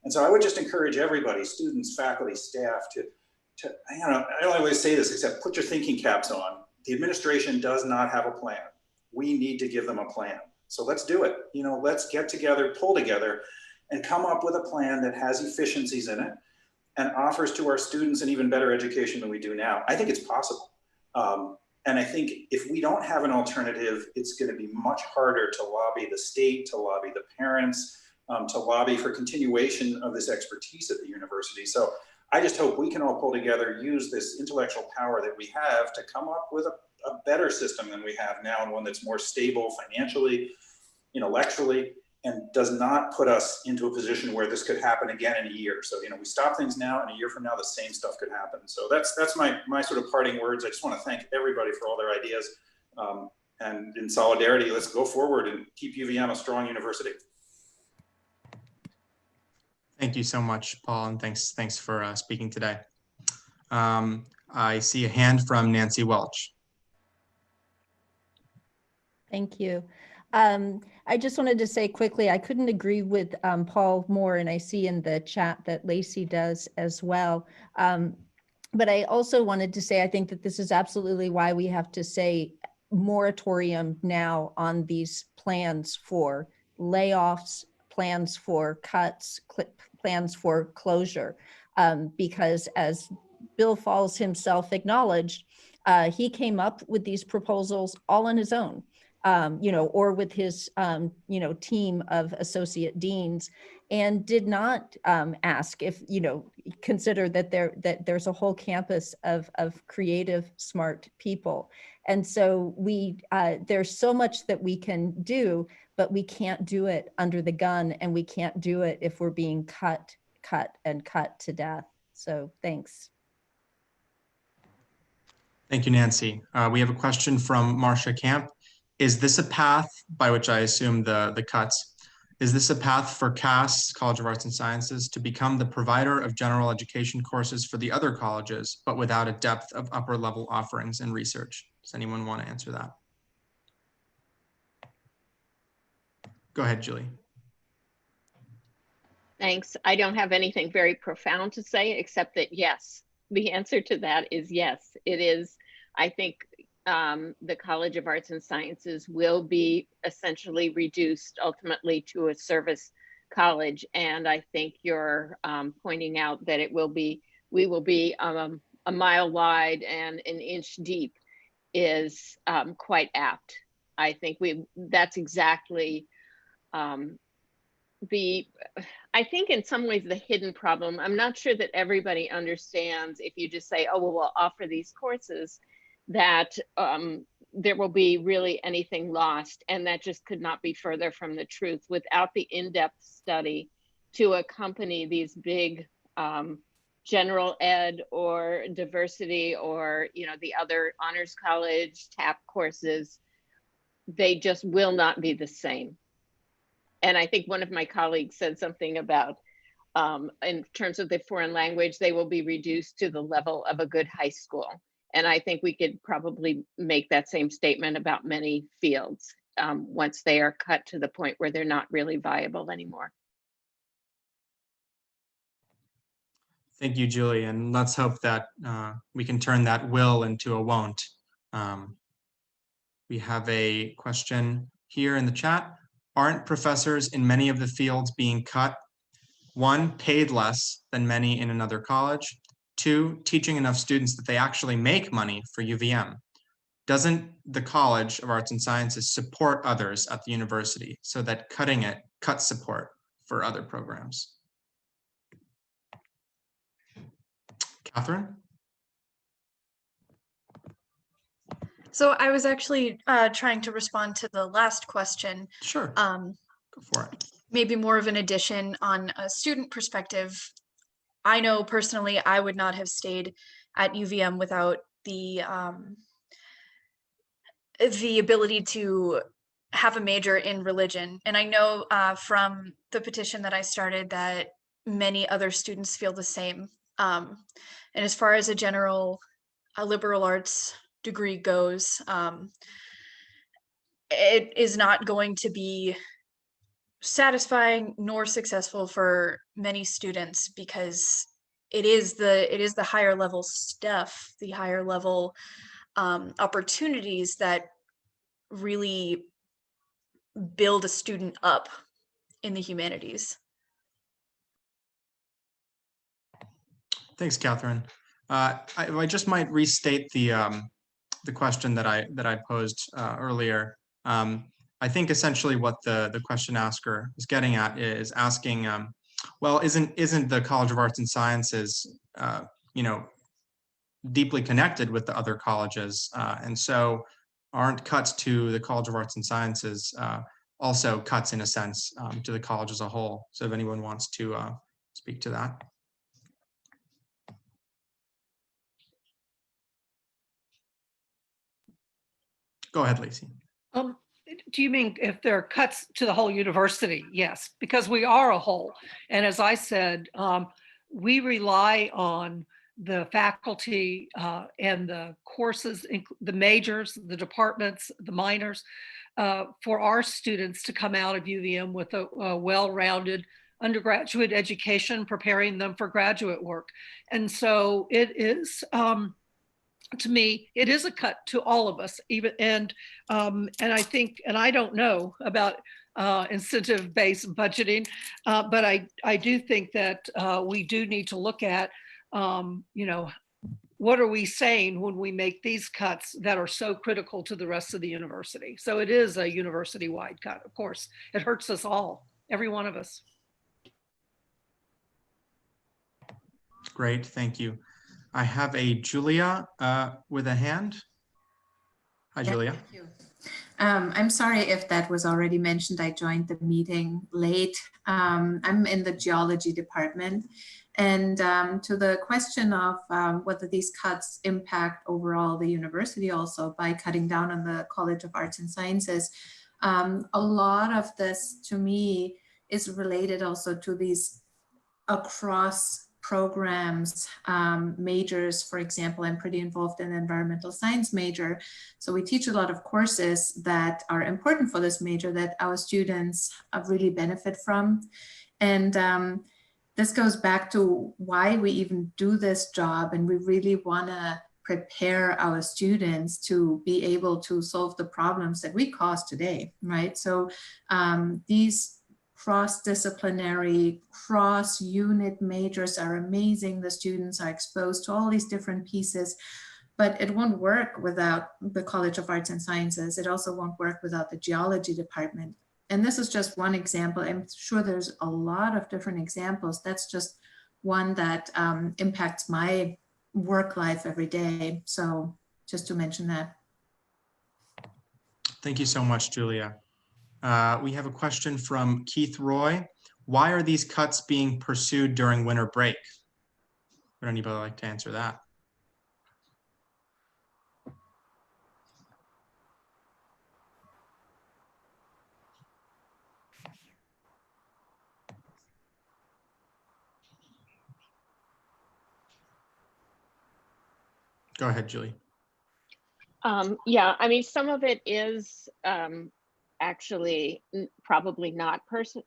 And so I would just encourage everybody, students, faculty, staff, to I don't always say this except put your thinking caps on. The administration does not have a plan. We need to give them a plan. So let's do it. Let's get together, pull together, and come up with a plan that has efficiencies in it and offers to our students an even better education than we do now. I think it's possible. And I think if we don't have an alternative, it's going to be much harder to lobby the state, to lobby the parents, to lobby for continuation of this expertise at the university. So I just hope we can all pull together, use this intellectual power that we have to come up with a better system than we have now, and one that's more stable financially, intellectually, and does not put us into a position where this could happen again in a year. So, we stop things now, and a year from now, the same stuff could happen. So that's my sort of parting words. I just want to thank everybody for all their ideas. And in solidarity, let's go forward and keep UVM a strong university. Thank you so much, Paul, and thanks for speaking today. I see a hand from Nancy Welch. Thank you. I just wanted to say quickly, I couldn't agree with Paul more, and I see in the chat that Lacey does as well. But I also wanted to say, I think that this is absolutely why we have to say moratorium now on these plans for layoffs, plans for cuts, plans for closure, because as Bill Falls himself acknowledged, he came up with these proposals all on his own, or with his, team of associate deans, and did not ask if, consider that there's a whole campus of creative, smart people. And so there's so much that we can do, but we can't do it under the gun, and we can't do it if we're being cut to death. So thanks. Thank you, Nancy. We have a question from Marcia Camp. Is this a path, by which I assume the cuts, is this a path for CAS, College of Arts and Sciences, to become the provider of general education courses for the other colleges, but without a depth of upper level offerings and research? Does anyone want to answer that? Go ahead, Julie. Thanks. I don't have anything very profound to say, except that yes, the answer to that is yes. It is, I think the College of Arts and Sciences will be essentially reduced ultimately to a service college. And I think you're pointing out that we will be a mile wide and an inch deep is quite apt. I think that's exactly I think in some ways the hidden problem. I'm not sure that everybody understands if you just say, oh, well, we'll offer these courses, that there will be really anything lost. And that just could not be further from the truth without the in-depth study to accompany these big general ed or diversity or, the other honors college TAP courses. They just will not be the same. And I think one of my colleagues said something about, in terms of the foreign language, they will be reduced to the level of a good high school. And I think we could probably make that same statement about many fields once they are cut to the point where they're not really viable anymore. Thank you, Julie. And let's hope that we can turn that will into a won't. We have a question here in the chat. Aren't professors in many of the fields being cut? 1, paid less than many in another college. 2, teaching enough students that they actually make money for UVM. Doesn't the College of Arts and Sciences support others at the university so that cutting it cuts support for other programs? Catherine? So I was actually trying to respond to the last question. Sure, go for it. Maybe more of an addition on a student perspective. I know personally I would not have stayed at UVM without the ability to have a major in religion. And I know from the petition that I started that many other students feel the same. And as far as a general a liberal arts degree goes, it is not going to be satisfying nor successful for many students, because it is the higher level stuff, the higher level opportunities that really build a student up in the humanities. Thanks, Catherine. I just might restate the question that I posed earlier. I think essentially what the question asker is getting at is asking, well, isn't the College of Arts and Sciences, you know, deeply connected with the other colleges, and so aren't cuts to the College of Arts and Sciences also cuts in a sense to the college as a whole? So if anyone wants to speak to that. Go ahead, Lacey. Do you mean if there are cuts to the whole university? Yes, because we are a whole. And as I said, we rely on the faculty and the courses, the majors, the departments, the minors, for our students to come out of UVM with a well-rounded undergraduate education, preparing them for graduate work. And so it is, to me, it is a cut to all of us, even, and I think, and I don't know about incentive-based budgeting, but I do think that we do need to look at, you know, what are we saying when we make these cuts that are so critical to the rest of the university? So it is a university-wide cut, of course. It hurts us all, every one of us. Great, thank you. I have a Julia with a hand. Hi, Yeah, Julia. thank you. I'm sorry if that was already mentioned. I joined the meeting late. I'm in the geology department. And to the question of whether these cuts impact overall the university also by cutting down on the College of Arts and Sciences, a lot of this to me is related also to these across programs, majors. For example, I'm pretty involved in environmental science major. So we teach a lot of courses that are important for this major that our students really benefit from. And this goes back to why we even do this job. And we really want to prepare our students to be able to solve the problems that we cause today, right? So these cross-disciplinary, cross-unit majors are amazing. The students are exposed to all these different pieces, but it won't work without the College of Arts and Sciences. It also won't work without the geology department. And this is just one example. I'm sure there's a lot of different examples. That's just one that impacts my work life every day. So just to mention that. Thank you so much, Julia. We have a question from Keith Roy. Why are these cuts being pursued during winter break? Would anybody like to answer that? Go ahead, Julie. Yeah, I mean, some of it is actually probably not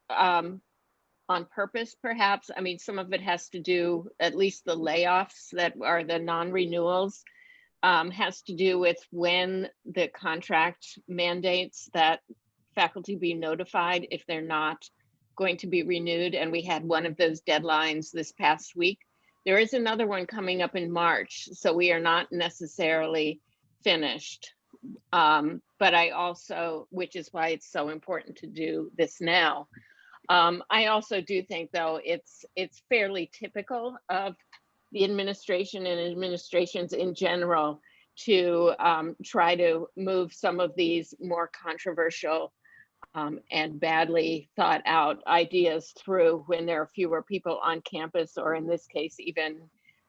on purpose, perhaps. I mean, some of it has to do, at least the layoffs that are the non-renewals, has to do with when the contract mandates that faculty be notified if they're not going to be renewed. And we had one of those deadlines this past week. There is another one coming up in March, so we are not necessarily finished. But I also, which is why it's so important to do this now. I also do think, though, it's fairly typical of the administration and administrations in general to try to move some of these more controversial and badly thought out ideas through when there are fewer people on campus, or in this case, even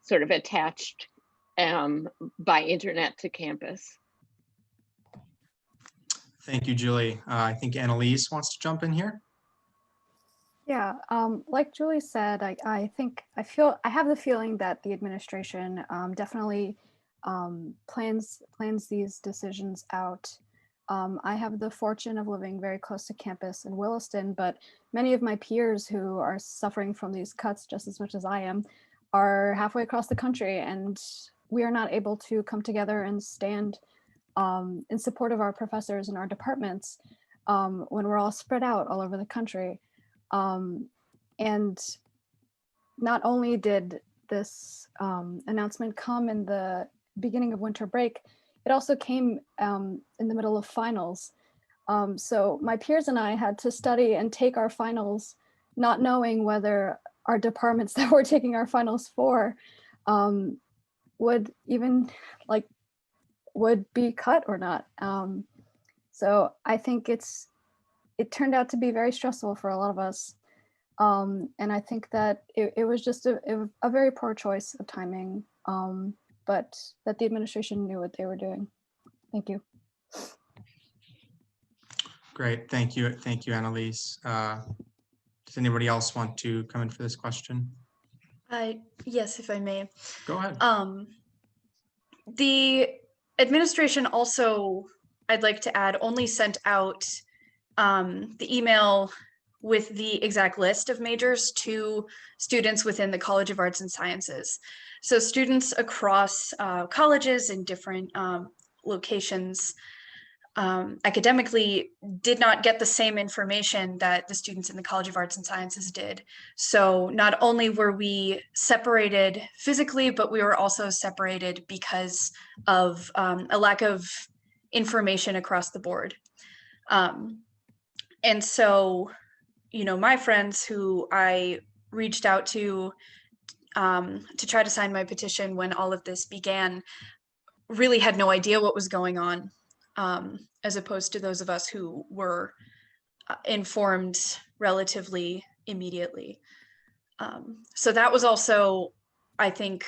sort of attached by internet to campus. Thank you, Julie. I think Annalise wants to jump in here. Yeah, like Julie said, I have the feeling that the administration definitely plans these decisions out. I have the fortune of living very close to campus in Williston, but many of my peers who are suffering from these cuts just as much as I am are halfway across the country, and we are not able to come together and stand in support of our professors and our departments when we're all spread out all over the country. And not only did this announcement come in the beginning of winter break, it also came in the middle of finals. So my peers and I had to study and take our finals, not knowing whether our departments that we're taking our finals for would even would be cut or not. So I think it turned out to be very stressful for a lot of us. And I think that it was just a very poor choice of timing, but that the administration knew what they were doing. Thank you. Great, thank you, Annalise. Does anybody else want to come in for this question? Yes, if I may. Go ahead. The administration also, I'd like to add, only sent out the email with the exact list of majors to students within the College of Arts and Sciences. So students across colleges in different locations academically did not get the same information that the students in the College of Arts and Sciences did. So not only were we separated physically, but we were also separated because of a lack of information across the board. And so, you know, my friends who I reached out to try to sign my petition when all of this began really had no idea what was going on, as opposed to those of us who were informed relatively immediately. So that was also, I think,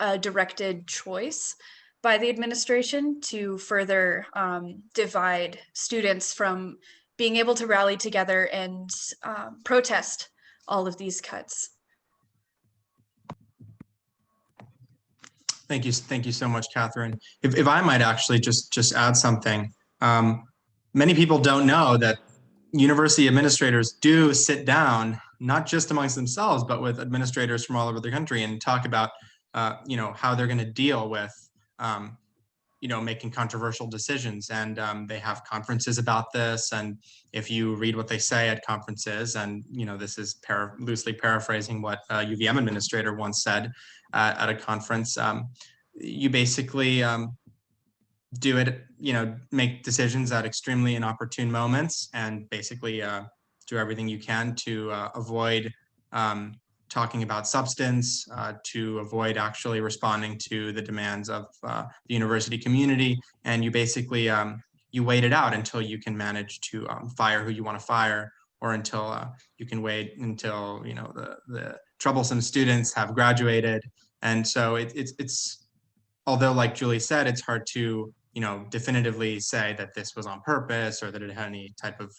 a directed choice by the administration to further divide students from being able to rally together and protest all of these cuts. Thank you so much, Catherine. If I might actually just add something. Many people don't know that university administrators do sit down, not just amongst themselves, but with administrators from all over the country and talk about, you know, how they're going to deal with, you know, making controversial decisions. And they have conferences about this. And if you read what they say at conferences, and, you know, this is loosely paraphrasing what a UVM administrator once said at a conference, you basically do it, you know, make decisions at extremely inopportune moments and basically do everything you can to avoid talking about substance, to avoid actually responding to the demands of the university community. And you basically, you wait it out until you can manage to fire who you want to fire, or until you can wait until, you know, the troublesome students have graduated. And so it's, although like Julie said, it's hard to, you know, definitively say that this was on purpose or that it had any type of,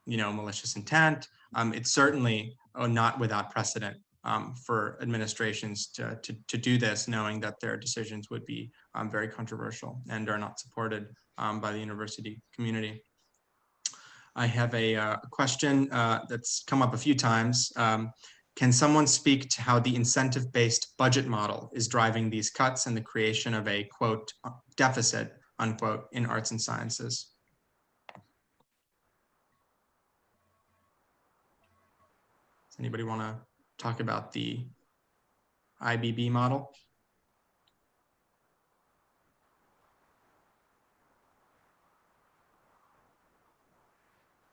you know, malicious intent. It's certainly not without precedent for administrations to do this, knowing that their decisions would be very controversial and are not supported by the university community. I have a question that's come up a few times. Can someone speak to how the incentive-based budget model is driving these cuts and the creation of a, quote, deficit, unquote, in arts and sciences? Does anybody want to talk about the IBB model?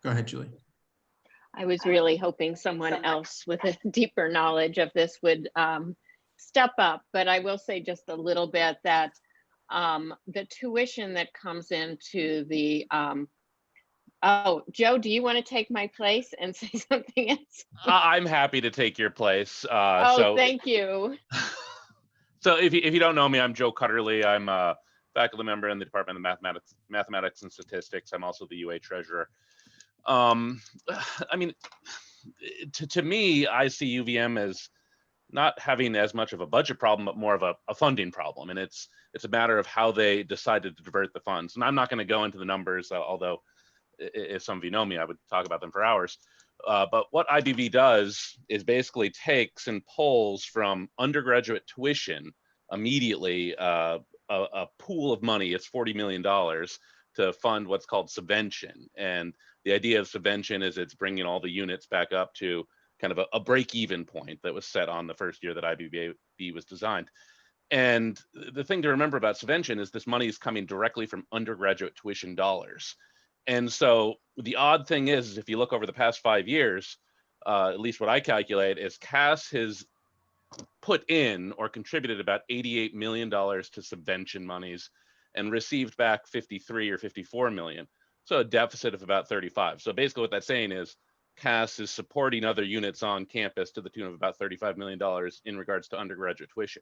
Go ahead, Julie. I was really hoping someone else with a deeper knowledge of this would step up, but I will say just a little bit that the tuition that comes into the, oh, Joe, do you want to take my place and say something else? I'm happy to take your place. Thank you. So if you don't know me, I'm Joe Cutterly. I'm a faculty member in the Department of Mathematics and Statistics. I'm also the UA treasurer. I mean, to me, I see UVM as not having as much of a budget problem, but more of a funding problem. And it's a matter of how they decided to divert the funds. And I'm not going to go into the numbers, although if some of you know me, I would talk about them for hours. But what IBV does is basically takes and pulls from undergraduate tuition immediately a pool of money. It's $40 million to fund what's called subvention. And the idea of subvention is it's bringing all the units back up to kind of a break-even point that was set on the first year that IBV was designed. And the thing to remember about subvention is this money is coming directly from undergraduate tuition dollars. And so the odd thing is if you look over the past 5 years, at least what I calculate is Cass has put in or contributed about $88 million to subvention monies and received back 53 or 54 million. So a deficit of about 35. So basically what that's saying is Cass is supporting other units on campus to the tune of about $35 million in regards to undergraduate tuition.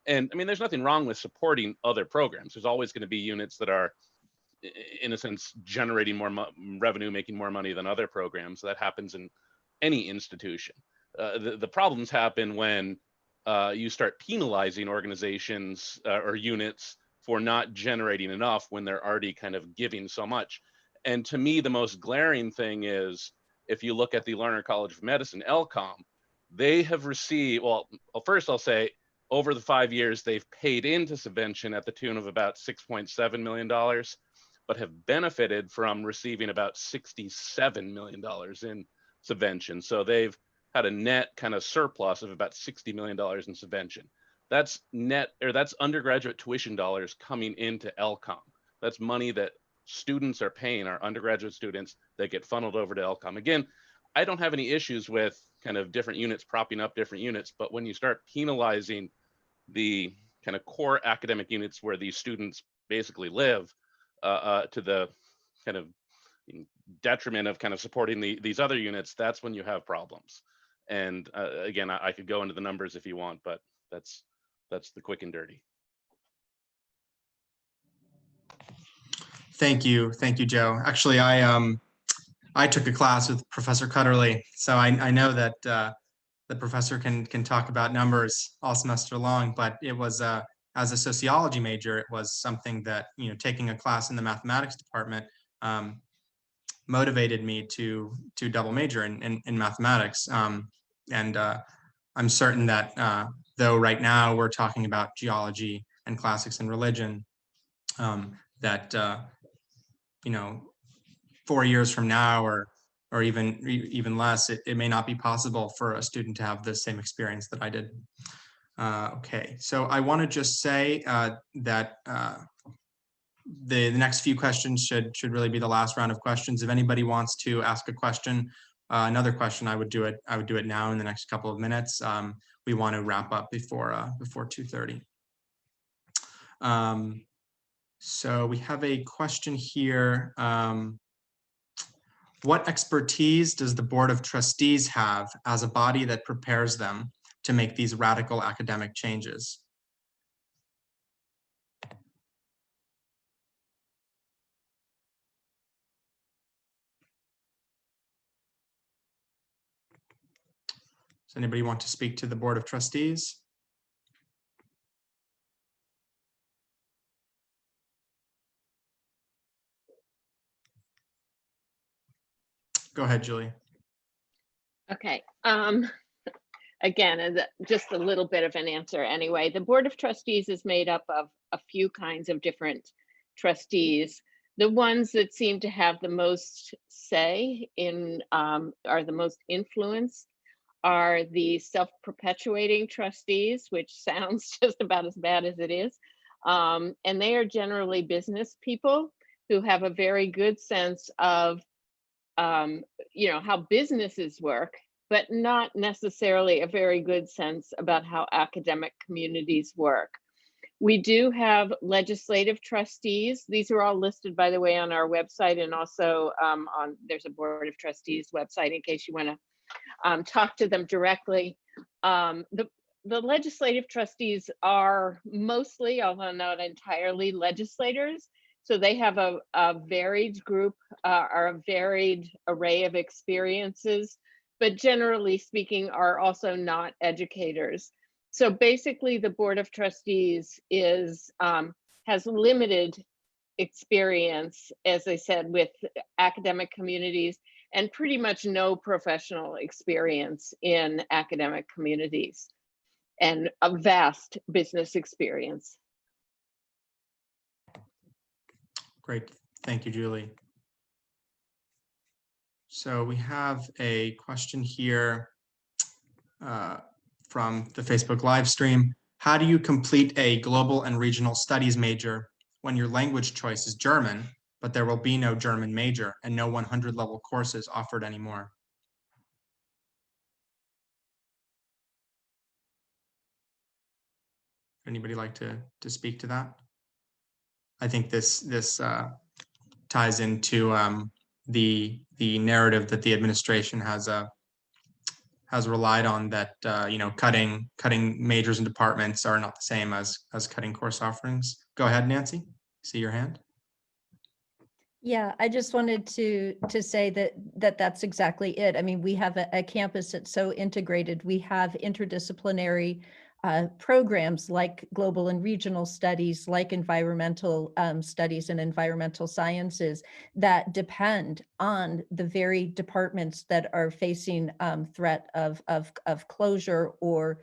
And I mean, there's nothing wrong with supporting other programs. There's always going to be units that are, in a sense, generating more revenue, making more money than other programs. That happens in any institution. The problems happen when you start penalizing organizations or units for not generating enough when they're already kind of giving so much. And to me, the most glaring thing is if you look at the Lerner College of Medicine, LCOM, they have received, well, first I'll say, over the 5 years, they've paid into subvention at the tune of about $6.7 million, but have benefited from receiving about $67 million in subvention. So they've had a net kind of surplus of about $60 million in subvention. That's net, or that's undergraduate tuition dollars coming into LCOM. That's money that students are paying, our undergraduate students, that get funneled over to LCOM. Again, I don't have any issues with kind of different units propping up different units, but when you start penalizing the kind of core academic units where these students basically live to the kind of detriment of kind of supporting these other units, that's when you have problems. And again, I could go into the numbers if you want, but that's the quick and dirty. Thank you, Joe. Actually, I took a class with Professor Cutterly, so I know that the professor can talk about numbers all semester long. But it was as a sociology major, it was something that, you know, taking a class in the mathematics department motivated me to double major in mathematics. And I'm certain that though right now we're talking about geology and classics and religion, that you know, 4 years from now or even less, it may not be possible for a student to have the same experience that I did. Okay, so I want to just say that the next few questions should really be the last round of questions. If anybody wants to ask a question, another question, I would do it now in the next couple of minutes. We want to wrap up before 2:30. So we have a question here. What expertise does the Board of Trustees have as a body that prepares them to make these radical academic changes? Does anybody want to speak to the Board of Trustees? Go ahead, Julie. Okay. Again, just a little bit of an answer anyway. The Board of Trustees is made up of a few kinds of different trustees. The ones that seem to have the most say in, are the most influence, are the self-perpetuating trustees, which sounds just about as bad as it is. And they are generally business people who have a very good sense of how businesses work, but not necessarily a very good sense about how academic communities work. We do have legislative trustees. These are all listed, by the way, on our website, and also there's a Board of Trustees website in case you want to talk to them directly. The legislative trustees are mostly, although not entirely, legislators. So they have a varied group or a varied array of experiences but generally speaking are also not educators. So basically the Board of Trustees is has limited experience, as I said, with academic communities and pretty much no professional experience in academic communities and a vast business experience. Great. Thank you, Julie. So we have a question here from the Facebook live stream. How do you complete a global and regional studies major when your language choice is German, but there will be no German major and no 100 level courses offered anymore? Anybody like to speak to that? I think this ties into the narrative that the administration has relied on, that you know, cutting majors and departments are not the same as cutting course offerings. Go ahead, Nancy. See your hand. Yeah, I just wanted to say that's exactly it. I mean, we have a campus that's so integrated. We have interdisciplinary programs like global and regional studies, like environmental studies and environmental sciences that depend on the very departments that are facing threat of closure or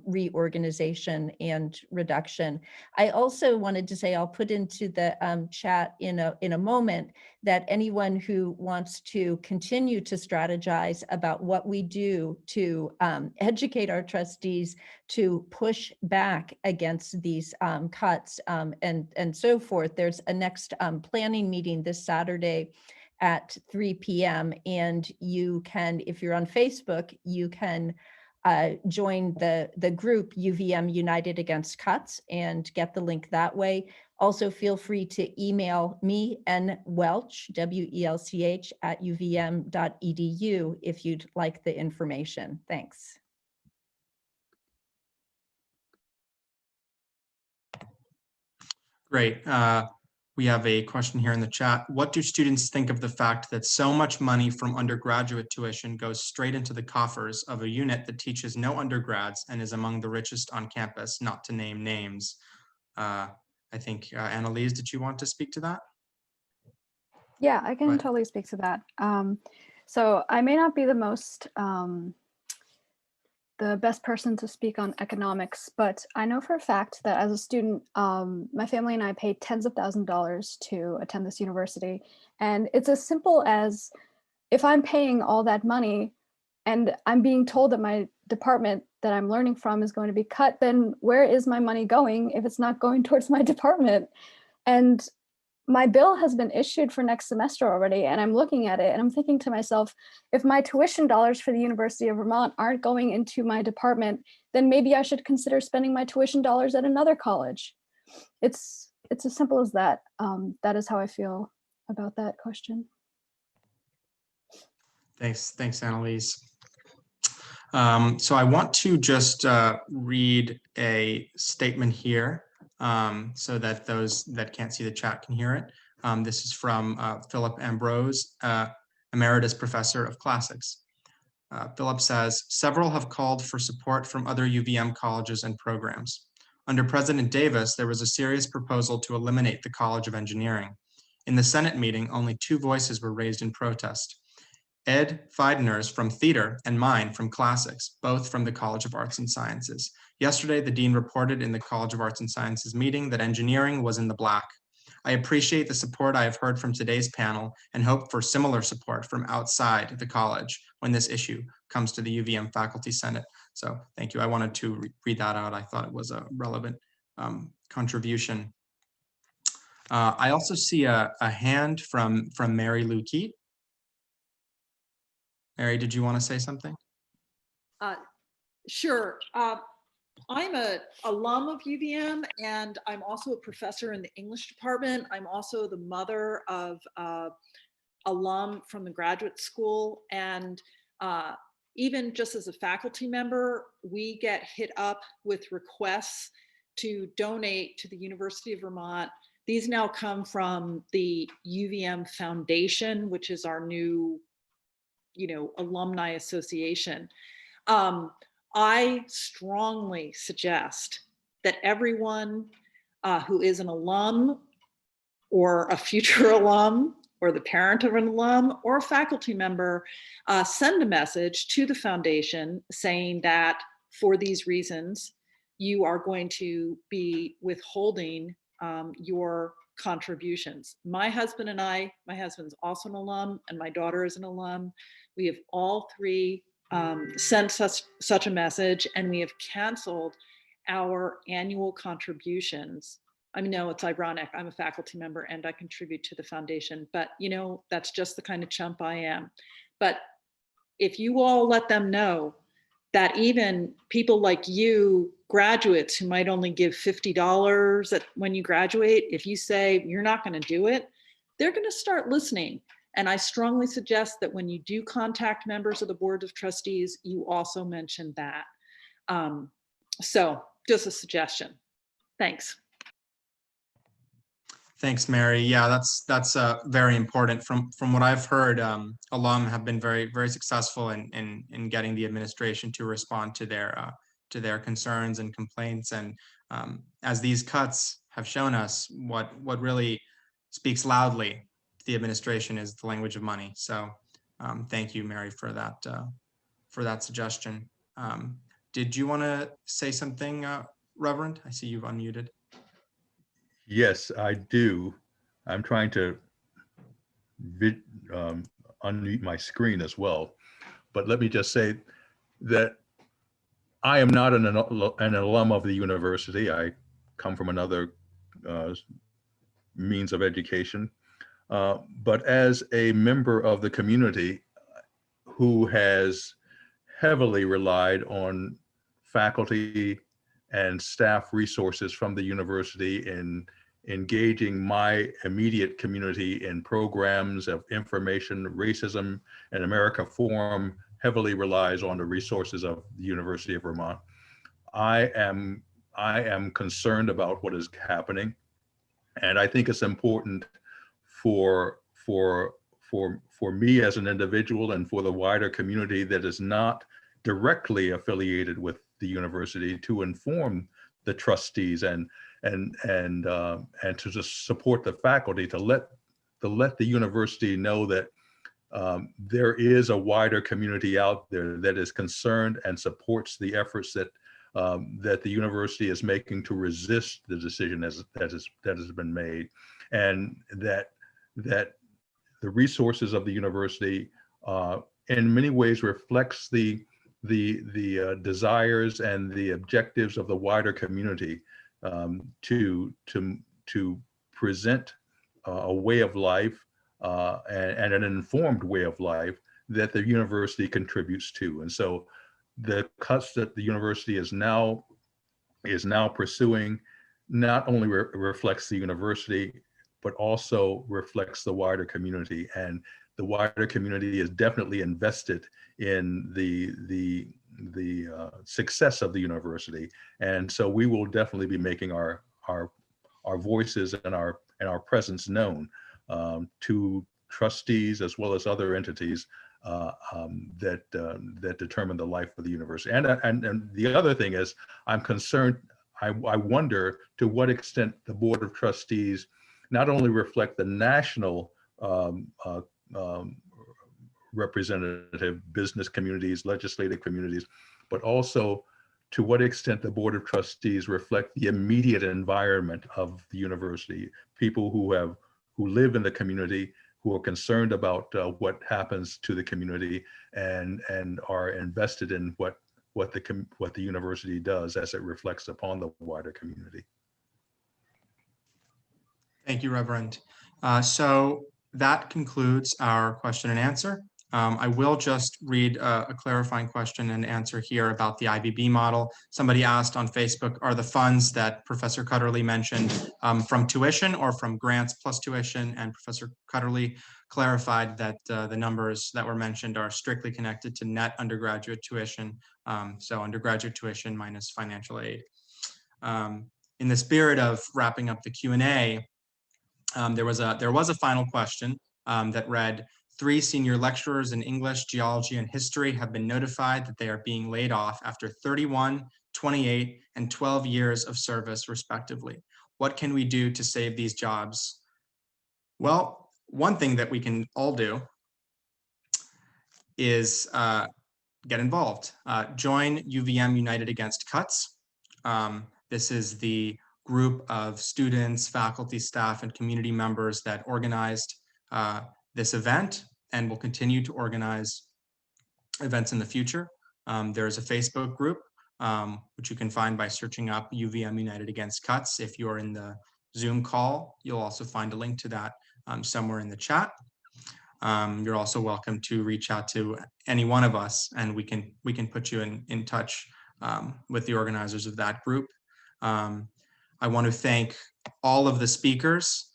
reorganization and reduction. I also wanted to say, I'll put into the chat in a moment, that anyone who wants to continue to strategize about what we do to educate our trustees to push back against these cuts and so forth, there's a next planning meeting this Saturday at 3 p.m. And you can, if you're on Facebook, you can join the group UVM United Against Cuts and get the link that way. Also feel free to email me, nwelch, W-E-L-C-H, @uvm.edu if you'd like the information. Thanks. Great. We have a question here in the chat. What do students think of the fact that so much money from undergraduate tuition goes straight into the coffers of a unit that teaches no undergrads and is among the richest on campus, not to name names? I think, Annalise, did you want to speak to that? Yeah, I can totally speak to that. So I may not be the most, the best person to speak on economics, but I know for a fact that as a student, my family and I paid tens of thousands of dollars to attend this university. And it's as simple as, if I'm paying all that money and I'm being told that my department that I'm learning from is going to be cut, then where is my money going if it's not going towards my department? And my bill has been issued for next semester already, and I'm looking at it and I'm thinking to myself, if my tuition dollars for the University of Vermont aren't going into my department, then maybe I should consider spending my tuition dollars at another college. It's as simple as that. That is how I feel about that question. Thanks, Annalise. So I want to just read a statement here so that those that can't see the chat can hear it. This is from Philip Ambrose, Emeritus Professor of Classics. Philip says, several have called for support from other UVM colleges and programs. Under President Davis, there was a serious proposal to eliminate the College of Engineering. In the Senate meeting, only 2 voices were raised in protest. Ed Feidener's from theater and mine from classics, both from the College of Arts and Sciences. Yesterday, the dean reported in the College of Arts and Sciences meeting that engineering was in the black. I appreciate the support I have heard from today's panel and hope for similar support from outside the college when this issue comes to the UVM Faculty Senate. So thank you. I wanted to read that out. I thought it was a relevant contribution. I also see a hand from Mary Lou Keat. Mary, did you want to say something? Sure. I'm an alum of UVM, and I'm also a professor in the English department. I'm also the mother of alum from the graduate school. And even just as a faculty member, we get hit up with requests to donate to the University of Vermont. These now come from the UVM Foundation, which is our new alumni association. I strongly suggest that everyone who is an alum or a future alum or the parent of an alum or a faculty member send a message to the foundation saying that for these reasons, you are going to be withholding your contributions. My husband and I, my husband's also an alum and my daughter is an alum. We have all three sent such a message, and we have canceled our annual contributions. I mean, no, it's ironic. I'm a faculty member and I contribute to the foundation, but that's just the kind of chump I am. But if you all let them know that even people like you, graduates who might only give $50 when you graduate, if you say you're not going to do it, they're going to start listening. And I strongly suggest that when you do contact members of the Board of Trustees, you also mention that. So just a suggestion. Thanks. Thanks, Mary. Yeah, that's very important. From what I've heard, alum have been very successful in getting the administration to respond to their concerns and complaints. And as these cuts have shown us, what really speaks loudly to the administration is the language of money. So thank you, Mary, for that suggestion. Did you want to say something, Reverend? I see you've unmuted. Yes, I do. I'm trying to unmute my screen as well. But let me just say that I am not an alum of the university. I come from another means of education. But as a member of the community who has heavily relied on faculty and staff resources from the university in engaging my immediate community in programs of information, racism, and America Forum heavily relies on the resources of the University of Vermont. I am concerned about what is happening, and I think it's important for me as an individual and for the wider community that is not directly affiliated with the university to inform the trustees and to just support the faculty, to let the university know that there is a wider community out there that is concerned and supports the efforts that the university is making to resist the decision that has been made, and that the resources of the university in many ways reflects the desires and the objectives of the wider community to present a way of life and an informed way of life that the university contributes to. And so the cuts that the university is now pursuing not only reflects the university, but also reflects the wider community. And the wider community is definitely invested in the success of the university. And so we will definitely be making our voices and our presence known to trustees as well as other entities that determine the life of the university. And the other thing is, I'm concerned, I wonder to what extent the Board of Trustees not only reflect the national representative business communities, legislative communities, but also to what extent the Board of Trustees reflect the immediate environment of the university, people who live in the community, who are concerned about what happens to the community and are invested in what the university does as it reflects upon the wider community. Thank you, Reverend. So that concludes our question and answer. I will just read a clarifying question and answer here about the IBB model. Somebody asked on Facebook, are the funds that Professor Cutterly mentioned from tuition or from grants plus tuition? And Professor Cutterly clarified that the numbers that were mentioned are strictly connected to net undergraduate tuition. So undergraduate tuition minus financial aid. In the spirit of wrapping up the Q&A, there was a final question that read, 3 senior lecturers in English, geology, and history have been notified that they are being laid off after 31, 28, and 12 years of service, respectively. What can we do to save these jobs? Well, one thing that we can all do is get involved. Join UVM United Against Cuts. This is the group of students, faculty, staff, and community members that organized this event and will continue to organize events in the future. There's a Facebook group, which you can find by searching up UVM United Against Cuts. If you're in the Zoom call, you'll also find a link to that somewhere in the chat. You're also welcome to reach out to any one of us, and we can put you in touch with the organizers of that group. I want to thank all of the speakers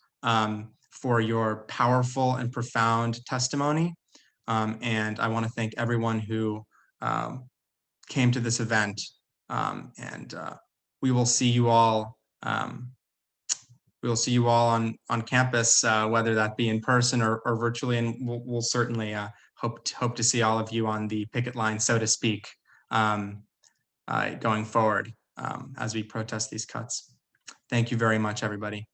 for your powerful and profound testimony. And I want to thank everyone who came to this event. And we will see you all. We'll see you all on campus, whether that be in person or virtually, and we'll certainly hope to see all of you on the picket line, so to speak, going forward as we protest these cuts. Thank you very much, everybody.